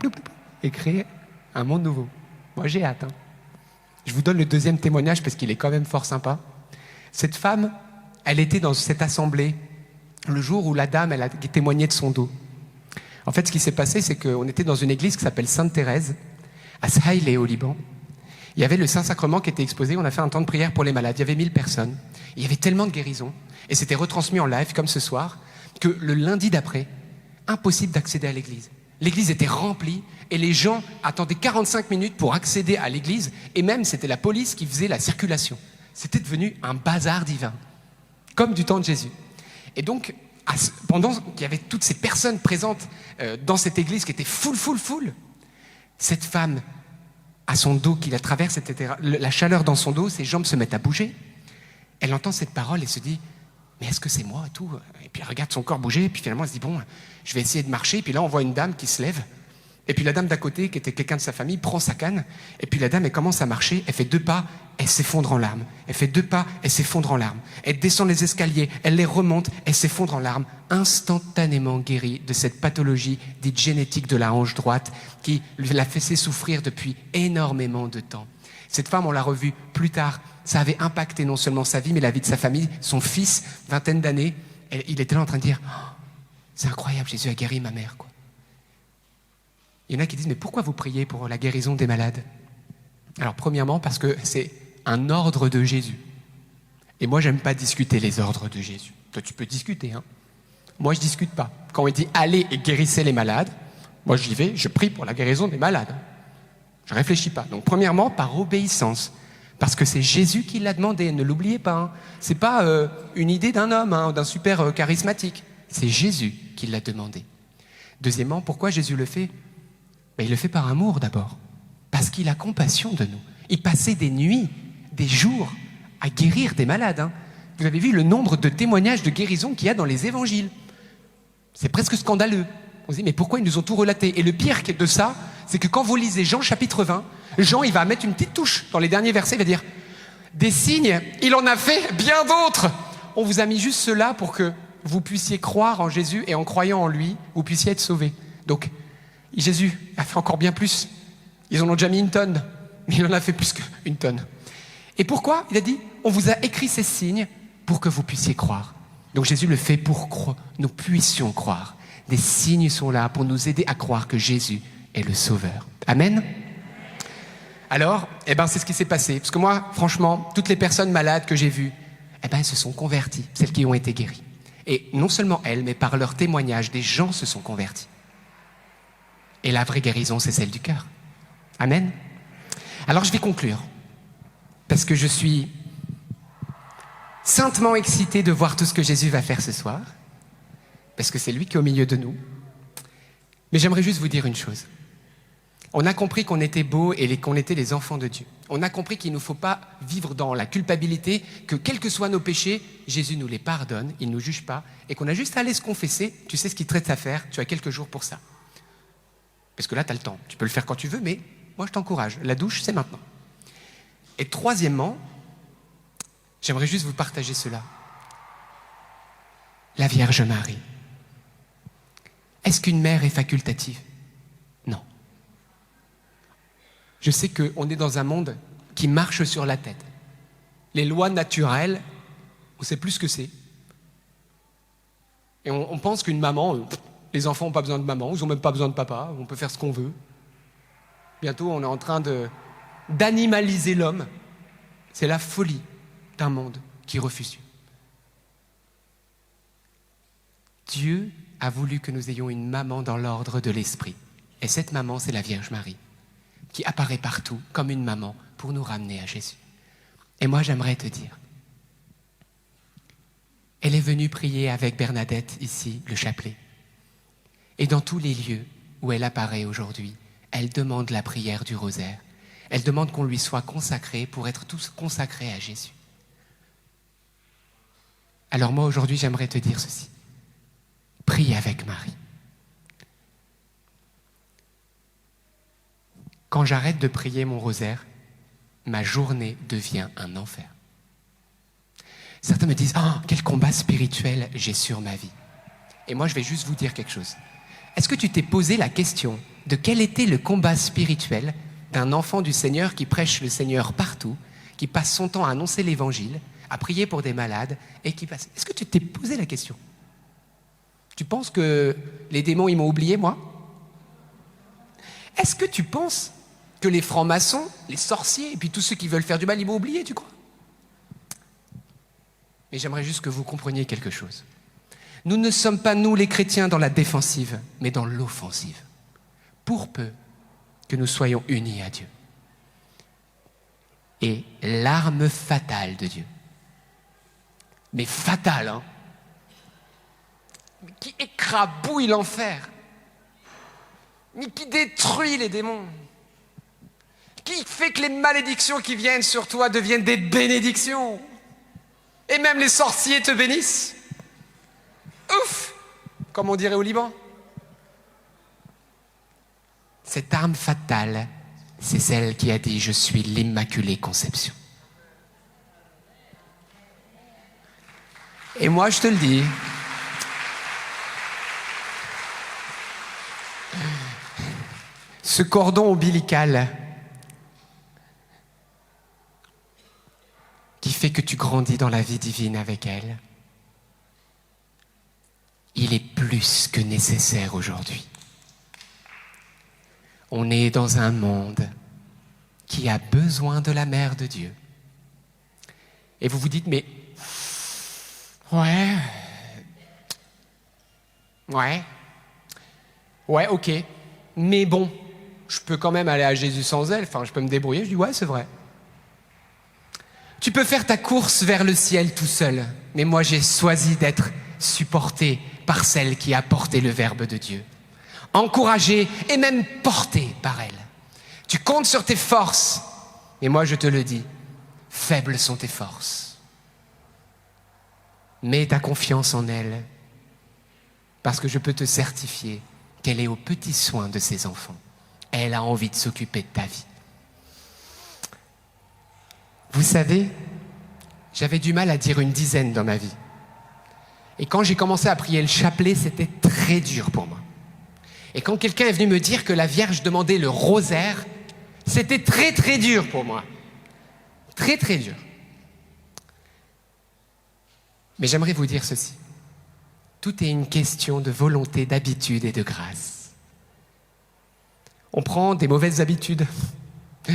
et créer un monde nouveau. Moi, j'ai hâte. Hein. Je vous donne le deuxième témoignage parce qu'il est quand même fort sympa. Cette femme, elle était dans cette assemblée le jour où la dame, elle a témoigné de son dos. En fait, ce qui s'est passé, c'est qu'on était dans une église qui s'appelle Sainte-Thérèse, à Sahel au Liban. Il y avait le Saint-Sacrement qui était exposé, on a fait un temps de prière pour les malades. Il y avait 1000 personnes, il y avait tellement de guérisons, et c'était retransmis en live, comme ce soir, que le lundi d'après, impossible d'accéder à l'église. L'église était remplie, et les gens attendaient 45 minutes pour accéder à l'église, et même c'était la police qui faisait la circulation. C'était devenu un bazar divin, comme du temps de Jésus. Et donc, pendant qu'il y avait toutes ces personnes présentes dans cette église qui était full, cette femme, à son dos qui la traverse, etc., la chaleur dans son dos, ses jambes se mettent à bouger. Elle entend cette parole et se dit « Mais est-ce que c'est moi ?» et tout. Et puis elle regarde son corps bouger, et puis finalement elle se dit « Bon, je vais essayer de marcher. » Et puis là, on voit une dame qui se lève. Et puis la dame d'à côté, qui était quelqu'un de sa famille, prend sa canne. Et puis la dame, elle commence à marcher. Elle fait 2 pas, elle s'effondre en larmes. Elle fait 2 pas, elle s'effondre en larmes. Elle descend les escaliers, elle les remonte, elle s'effondre en larmes. Instantanément guérie de cette pathologie dite génétique de la hanche droite qui l'a fait souffrir depuis énormément de temps. Cette femme, on l'a revue plus tard. Ça avait impacté non seulement sa vie, mais la vie de sa famille. Son fils, 20aine d'années, il était là en train de dire oh, « C'est incroyable, Jésus a guéri ma mère. » quoi. Il y en a qui disent « Mais pourquoi vous priez pour la guérison des malades ?» Alors premièrement, parce que c'est un ordre de Jésus. Et moi, j'aime pas discuter les ordres de Jésus. Toi, tu peux discuter, hein. Moi, je discute pas. Quand on dit « Allez et guérissez les malades », moi, j'y vais, je prie pour la guérison des malades. Je réfléchis pas. Donc premièrement, par obéissance. Parce que c'est Jésus qui l'a demandé, ne l'oubliez pas. Hein. C'est pas une idée d'un homme, hein, d'un super charismatique. C'est Jésus qui l'a demandé. Deuxièmement, pourquoi Jésus le fait ? Ben, il le fait par amour d'abord. Parce qu'il a compassion de nous. Il passait des nuits, des jours à guérir des malades. Hein. Vous avez vu le nombre de témoignages de guérison qu'il y a dans les évangiles. C'est presque scandaleux. On se dit, mais pourquoi ils nous ont tout relaté ? Et le pire de ça, c'est que quand vous lisez Jean chapitre 20, Jean, il va mettre une petite touche dans les derniers versets, il va dire « Des signes, il en a fait bien d'autres !» On vous a mis juste cela pour que vous puissiez croire en Jésus et en croyant en lui, vous puissiez être sauvés. Donc, Jésus a fait encore bien plus. Ils en ont déjà mis 1 tonne, mais il en a fait plus qu'1 tonne. Et pourquoi ? Il a dit « On vous a écrit ces signes pour que vous puissiez croire. » Donc Jésus le fait pour que nous puissions croire. Des signes sont là pour nous aider à croire que Jésus est le Sauveur. Amen. Alors, c'est ce qui s'est passé. Parce que moi, franchement, toutes les personnes malades que j'ai vues, elles se sont converties, celles qui ont été guéries. Et non seulement elles, mais par leur témoignage, des gens se sont convertis. Et la vraie guérison, c'est celle du cœur. Amen. Alors, je vais conclure. Parce que je suis saintement excité de voir tout ce que Jésus va faire ce soir. Parce que c'est lui qui est au milieu de nous. Mais j'aimerais juste vous dire une chose. On a compris qu'on était beaux et qu'on était les enfants de Dieu. On a compris qu'il ne nous faut pas vivre dans la culpabilité, que quels que soient nos péchés, Jésus nous les pardonne, il ne nous juge pas, et qu'on a juste à aller se confesser. Tu sais ce qu'il te reste à faire, tu as quelques jours pour ça. Parce que là, tu as le temps. Tu peux le faire quand tu veux, mais moi, je t'encourage. La douche, c'est maintenant. Et troisièmement, j'aimerais juste vous partager cela. La Vierge Marie. Est-ce qu'une mère est facultative? Non. Je sais qu'on est dans un monde qui marche sur la tête. Les lois naturelles, on ne sait plus ce que c'est. Et on pense qu'une maman, les enfants n'ont pas besoin de maman, ils n'ont même pas besoin de papa, on peut faire ce qu'on veut. Bientôt, on est en train d'animaliser l'homme. C'est la folie d'un monde qui refuse Dieu. Dieu a voulu que nous ayons une maman dans l'ordre de l'esprit. Et cette maman, c'est la Vierge Marie, qui apparaît partout comme une maman pour nous ramener à Jésus. Et moi, j'aimerais te dire, elle est venue prier avec Bernadette ici, le chapelet. Et dans tous les lieux où elle apparaît aujourd'hui, elle demande la prière du rosaire. Elle demande qu'on lui soit consacré pour être tous consacrés à Jésus. Alors moi, aujourd'hui, j'aimerais te dire ceci. Prie avec Marie. Quand j'arrête de prier mon rosaire, ma journée devient un enfer. Certains me disent « Ah, quel combat spirituel j'ai sur ma vie !» Et moi, je vais juste vous dire quelque chose. Est-ce que tu t'es posé la question de quel était le combat spirituel d'un enfant du Seigneur qui prêche le Seigneur partout, qui passe son temps à annoncer l'Évangile, à prier pour des malades, et qui passe... Est-ce que tu t'es posé la question? Tu penses que les démons, ils m'ont oublié, moi? Est-ce que tu penses que les francs-maçons, les sorciers, et puis tous ceux qui veulent faire du mal, ils m'ont oublié, tu crois? Mais j'aimerais juste que vous compreniez quelque chose. Nous ne sommes pas, nous, les chrétiens, dans la défensive, mais dans l'offensive. Pour peu que nous soyons unis à Dieu. Et l'arme fatale de Dieu, mais fatale, hein, qui écrabouille l'enfer, mais qui détruit les démons, qui fait que les malédictions qui viennent sur toi deviennent des bénédictions, et même les sorciers te bénissent. Ouf, comme on dirait au Liban. Cette arme fatale, c'est celle qui a dit « Je suis l'Immaculée Conception ». Et moi, je te le dis, ce cordon ombilical qui fait que tu grandis dans la vie divine avec elle, il est plus que nécessaire aujourd'hui. On est dans un monde qui a besoin de la Mère de Dieu. Et vous vous dites, mais... Ouais, ok, mais bon, je peux quand même aller à Jésus sans elle, enfin, je peux me débrouiller. Je dis, ouais, c'est vrai. Tu peux faire ta course vers le ciel tout seul, mais moi, j'ai choisi d'être supporté par celle qui a porté le Verbe de Dieu, encouragé et même porté par elle. Tu comptes sur tes forces, mais moi, je te le dis, faibles sont tes forces. Mets ta confiance en elle, parce que je peux te certifier qu'elle est aux petits soins de ses enfants. Elle a envie de s'occuper de ta vie. Vous savez, j'avais du mal à dire une dizaine dans ma vie. Et quand j'ai commencé à prier le chapelet, c'était très dur pour moi. Et quand quelqu'un est venu me dire que la Vierge demandait le rosaire, c'était très très dur pour moi. Très très dur. Mais j'aimerais vous dire ceci. Tout est une question de volonté, d'habitude et de grâce. On prend des mauvaises habitudes.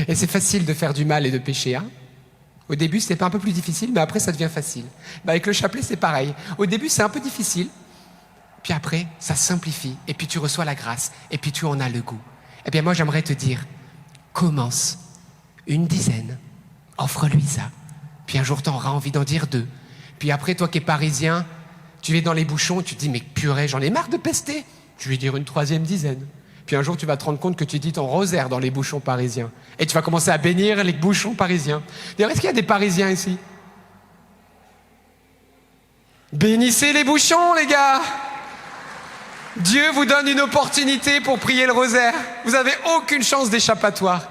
Et c'est facile de faire du mal et de pécher. Hein? Au début, c'est pas un peu plus difficile, mais après, ça devient facile. Avec le chapelet, c'est pareil. Au début, c'est un peu difficile. Puis après, ça simplifie. Et puis tu reçois la grâce. Et puis tu en as le goût. Eh bien, moi, j'aimerais te dire, commence une dizaine. Offre-lui ça. Puis un jour, tu auras envie d'en dire 2. Puis après, toi qui es parisien, tu es dans les bouchons, tu te dis, mais purée, j'en ai marre de pester. Je vais dire une 3e dizaine. Puis un jour, tu vas te rendre compte que tu dis ton rosaire dans les bouchons parisiens. Et tu vas commencer à bénir les bouchons parisiens. D'ailleurs, est-ce qu'il y a des Parisiens ici? Bénissez les bouchons, les gars! Dieu vous donne une opportunité pour prier le rosaire. Vous n'avez aucune chance d'échappatoire.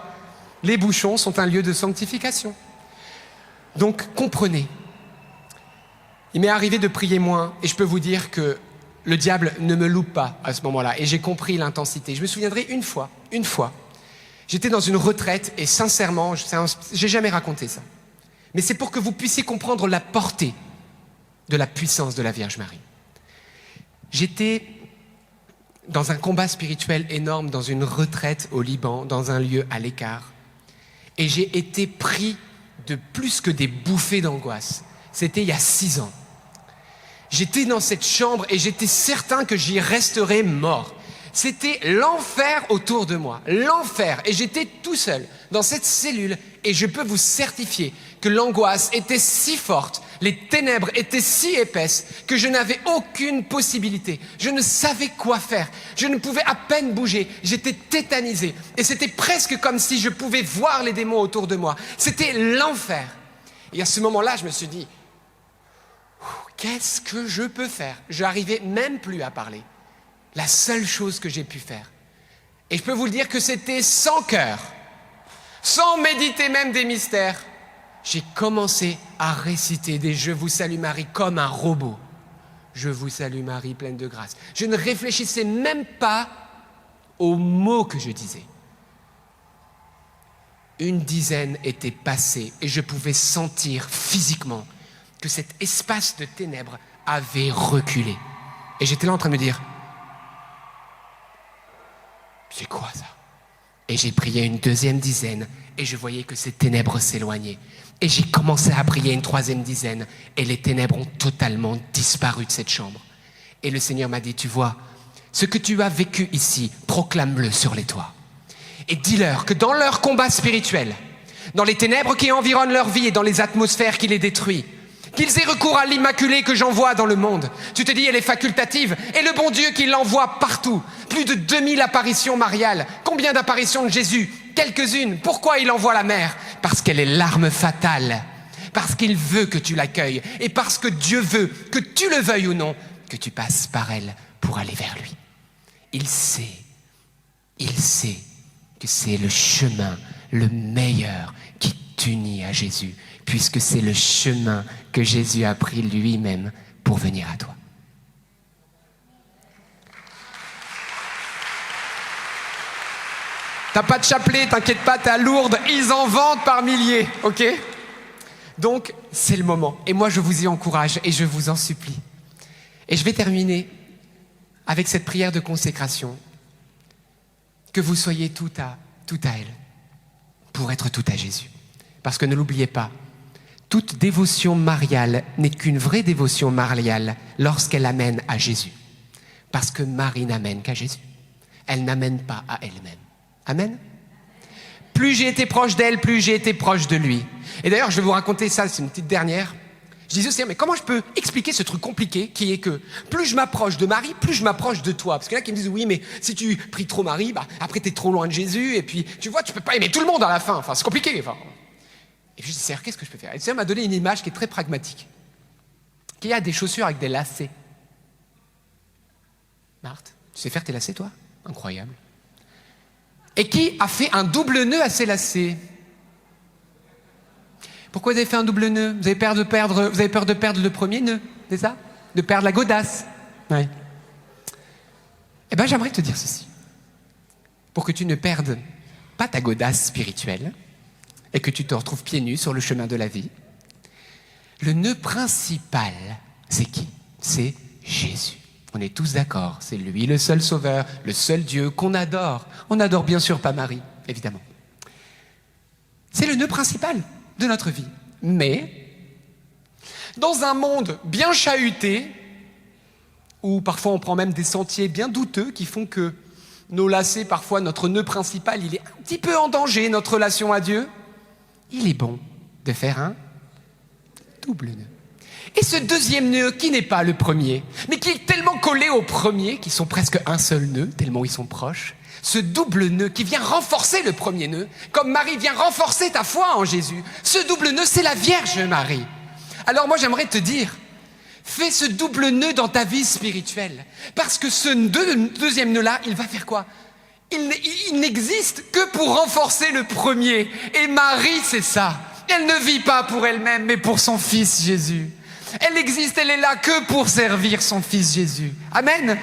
Les bouchons sont un lieu de sanctification. Donc, comprenez. Il m'est arrivé de prier moins et je peux vous dire que le diable ne me loupe pas à ce moment-là. Et j'ai compris l'intensité. Je me souviendrai une fois, j'étais dans une retraite et sincèrement, j'ai jamais raconté ça. Mais c'est pour que vous puissiez comprendre la portée de la puissance de la Vierge Marie. J'étais dans un combat spirituel énorme, dans une retraite au Liban, dans un lieu à l'écart. Et j'ai été pris de plus que des bouffées d'angoisse. C'était il y a 6 ans. J'étais dans cette chambre et j'étais certain que j'y resterais mort. C'était l'enfer autour de moi, l'enfer. Et j'étais tout seul dans cette cellule et je peux vous certifier que l'angoisse était si forte, les ténèbres étaient si épaisses que je n'avais aucune possibilité. Je ne savais quoi faire. Je ne pouvais à peine bouger. J'étais tétanisé. Et c'était presque comme si je pouvais voir les démons autour de moi. C'était l'enfer. Et à ce moment-là, je me suis dit, qu'est-ce que je peux faire? Je n'arrivais même plus à parler. La seule chose que j'ai pu faire. Et je peux vous le dire que c'était sans cœur, sans méditer même des mystères. J'ai commencé à réciter des « Je vous salue Marie » comme un robot. Je vous salue Marie, pleine de grâce. Je ne réfléchissais même pas aux mots que je disais. Une dizaine était passée et je pouvais sentir physiquement que cet espace de ténèbres avait reculé. Et j'étais là en train de me dire, c'est quoi ça? Et j'ai prié une deuxième dizaine et je voyais que ces ténèbres s'éloignaient. Et j'ai commencé à prier une troisième dizaine et les ténèbres ont totalement disparu de cette chambre. Et le Seigneur m'a dit, tu vois, ce que tu as vécu ici, proclame-le sur les toits. Et dis-leur que dans leur combat spirituel, dans les ténèbres qui environnent leur vie et dans les atmosphères qui les détruisent, qu'ils aient recours à l'Immaculée que j'envoie dans le monde. Tu te dis, elle est facultative. Et le bon Dieu qui l'envoie partout. Plus de 2000 apparitions mariales. Combien d'apparitions de Jésus? Quelques-unes. Pourquoi il envoie la mère? Parce qu'elle est l'arme fatale. Parce qu'il veut que tu l'accueilles. Et parce que Dieu veut, que tu le veuilles ou non, que tu passes par elle pour aller vers lui. Il sait que c'est le chemin le meilleur qui t'unit à Jésus. Puisque c'est le chemin que Jésus a pris lui-même pour venir à toi. T'as pas de chapelet, t'inquiète pas, t'es à Lourdes, ils en vendent par milliers, ok? Donc, c'est le moment. Et moi, je vous y encourage et je vous en supplie. Et je vais terminer avec cette prière de consécration. Que vous soyez tout à elle, pour être tout à Jésus. Parce que ne l'oubliez pas, toute dévotion mariale n'est qu'une vraie dévotion mariale lorsqu'elle amène à Jésus. Parce que Marie n'amène qu'à Jésus. Elle n'amène pas à elle-même. Amen. Plus j'ai été proche d'elle, plus j'ai été proche de lui. Et d'ailleurs, je vais vous raconter ça, c'est une petite dernière. Je disais aussi, mais comment je peux expliquer ce truc compliqué qui est que plus je m'approche de Marie, plus je m'approche de toi. Parce qu'il y en a qui me disent, oui, mais si tu pries trop Marie, après t'es trop loin de Jésus, et puis tu vois, tu peux pas aimer tout le monde à la fin. Enfin, c'est compliqué. Enfin. Et puis je dis, Seigneur, qu'est-ce que je peux faire? Et le Seigneur m'a donné une image qui est très pragmatique. Qu'il y a des chaussures avec des lacets. Marthe, tu sais faire tes lacets, toi? Incroyable. Et qui a fait un double nœud à ses lacets? Pourquoi vous avez fait un double nœud? Vous avez peur de perdre le premier nœud, c'est ça? De perdre la godasse. Oui. Eh bien, j'aimerais te dire ceci. Pour que tu ne perdes pas ta godasse spirituelle et que tu te retrouves pieds nus sur le chemin de la vie, le nœud principal, c'est qui? C'est Jésus. On est tous d'accord, c'est lui le seul sauveur, le seul Dieu qu'on adore. On n'adore bien sûr pas Marie, évidemment. C'est le nœud principal de notre vie. Mais, dans un monde bien chahuté, où parfois on prend même des sentiers bien douteux qui font que nos lacets, parfois notre nœud principal, il est un petit peu en danger, notre relation à Dieu, il est bon de faire un double nœud. Et ce deuxième nœud, qui n'est pas le premier, mais qui est tellement collé au premier, qu'ils sont presque un seul nœud, tellement ils sont proches, ce double nœud qui vient renforcer le premier nœud, comme Marie vient renforcer ta foi en Jésus, ce double nœud, c'est la Vierge Marie. Alors moi, j'aimerais te dire Fais ce double nœud dans ta vie spirituelle. Parce que ce deuxième nœud-là, il va faire quoi ? Il n'existe que pour renforcer le premier. Et Marie, c'est ça. Elle ne vit pas pour elle-même, mais pour son fils Jésus. Elle existe, elle est là que pour servir son fils Jésus. Amen.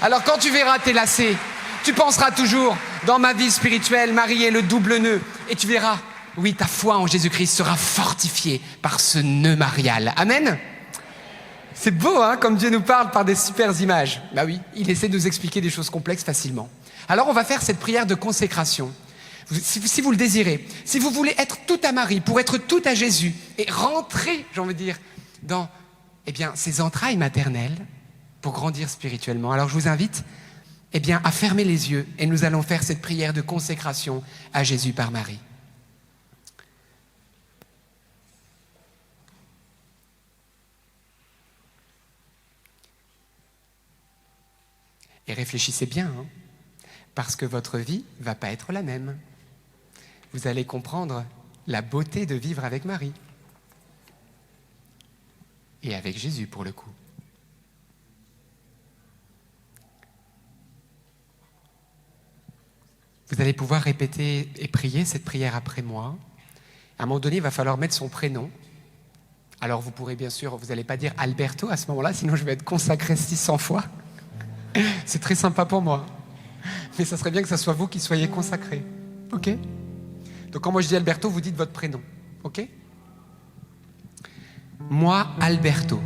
Alors quand tu verras tes lacets, tu penseras toujours, dans ma vie spirituelle, Marie est le double nœud. Et tu verras, oui, ta foi en Jésus-Christ sera fortifiée par ce nœud marial. Amen. C'est beau, hein, comme Dieu nous parle par des super images. Bah oui, il essaie de nous expliquer des choses complexes facilement. Alors on va faire cette prière de consécration. Si vous le désirez, si vous voulez être tout à Marie, pour être tout à Jésus, et rentrer, j'ai envie de dire, dans ses entrailles maternelles, pour grandir spirituellement. Alors je vous invite à fermer les yeux, et nous allons faire cette prière de consécration à Jésus par Marie. Et réfléchissez bien, hein, parce que votre vie ne va pas être la même. Vous allez comprendre la beauté de vivre avec Marie. Et avec Jésus, pour le coup. Vous allez pouvoir répéter et prier cette prière après moi. À un moment donné, il va falloir mettre son prénom. Alors vous pourrez bien sûr, vous n'allez pas dire Alberto à ce moment-là, sinon je vais être consacré 600 fois. C'est très sympa pour moi. Mais ça serait bien que ce soit vous qui soyez consacrés. Ok ? Donc quand moi je dis Alberto, vous dites votre prénom. Ok ? Moi, Alberto,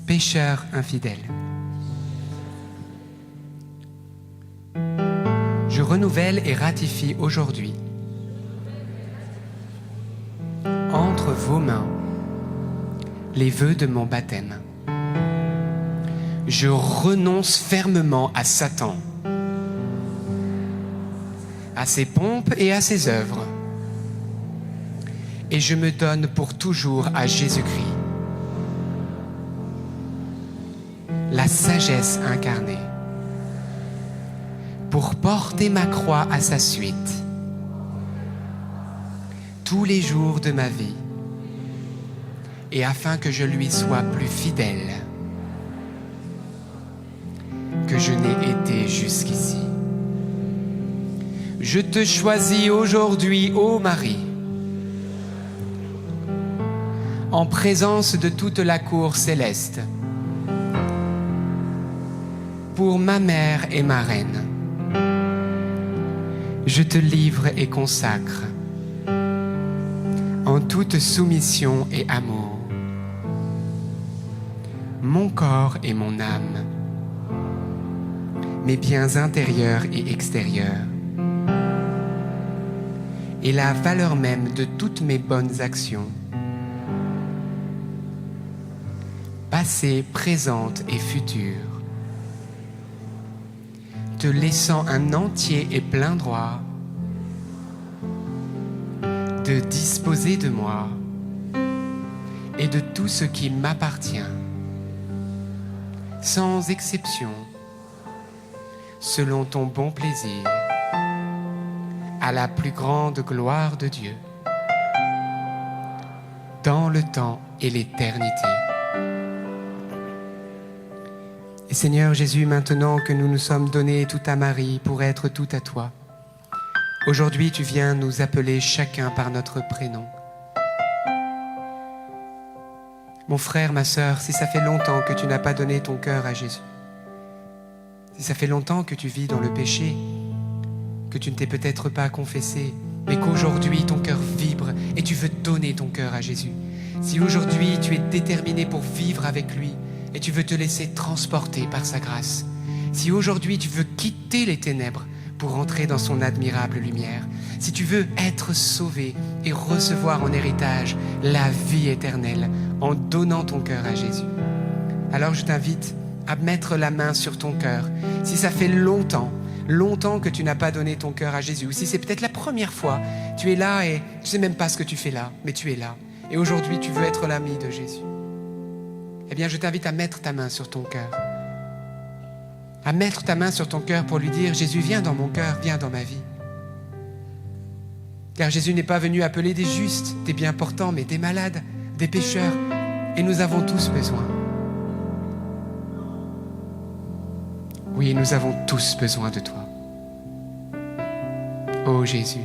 pécheur infidèle, je renouvelle et ratifie aujourd'hui entre vos mains les vœux de mon baptême. Je renonce fermement à Satan, à ses pompes et à ses œuvres, et je me donne pour toujours à Jésus-Christ, la sagesse incarnée, pour porter ma croix à sa suite, tous les jours de ma vie, et afin que je lui sois plus fidèle que je n'ai été jusqu'ici. Je te choisis aujourd'hui, ô Marie, en présence de toute la cour céleste, pour ma mère et ma reine. Je te livre et consacre en toute soumission et amour mon corps et mon âme, mes biens intérieurs et extérieurs, et la valeur même de toutes mes bonnes actions, passées, présentes et futures, te laissant un entier et plein droit de disposer de moi et de tout ce qui m'appartient, sans exception, selon ton bon plaisir, à la plus grande gloire de Dieu, dans le temps et l'éternité. Et Seigneur Jésus, maintenant que nous nous sommes donnés tout à Marie pour être tout à toi, aujourd'hui tu viens nous appeler chacun par notre prénom. Mon frère, ma sœur, si ça fait longtemps que tu n'as pas donné ton cœur à Jésus, si ça fait longtemps que tu vis dans le péché, que tu ne t'es peut-être pas confessé, mais qu'aujourd'hui ton cœur vibre et tu veux donner ton cœur à Jésus. Si aujourd'hui tu es déterminé pour vivre avec lui et tu veux te laisser transporter par sa grâce, si aujourd'hui tu veux quitter les ténèbres pour entrer dans son admirable lumière, si tu veux être sauvé et recevoir en héritage la vie éternelle en donnant ton cœur à Jésus, alors je t'invite à mettre la main sur ton cœur. Si ça fait longtemps que tu n'as pas donné ton cœur à Jésus, ou si c'est peut-être la première fois, tu es là et tu ne sais même pas ce que tu fais là, mais tu es là. Et aujourd'hui, tu veux être l'ami de Jésus. Eh bien, je t'invite à mettre ta main sur ton cœur. À mettre ta main sur ton cœur pour lui dire « Jésus, viens dans mon cœur, viens dans ma vie. » Car Jésus n'est pas venu appeler des justes, des bien portants, mais des malades, des pécheurs, Et nous avons tous besoin. Oui, nous avons tous besoin de toi. Ô Jésus.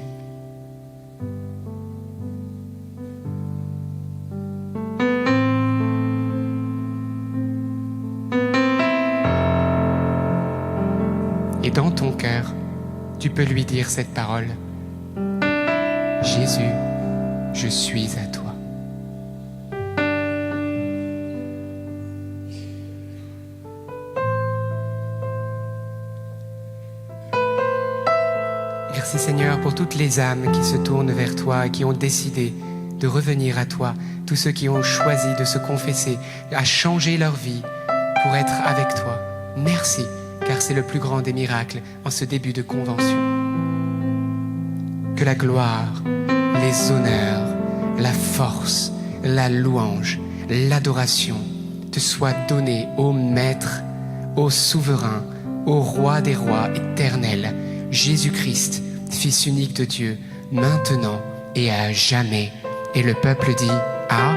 Et dans ton cœur, tu peux lui dire cette parole. Jésus, je suis à toi. Merci Seigneur pour toutes les âmes qui se tournent vers toi et qui ont décidé de revenir à toi. Tous ceux qui ont choisi de se confesser, à changer leur vie pour être avec toi. Merci, car c'est le plus grand des miracles en ce début de convention. Que la gloire, les honneurs, la force, la louange, l'adoration te soient données au Maître, au Souverain, au Roi des rois éternel, Jésus-Christ, Fils unique de Dieu, maintenant et à jamais. Et le peuple dit, Ah,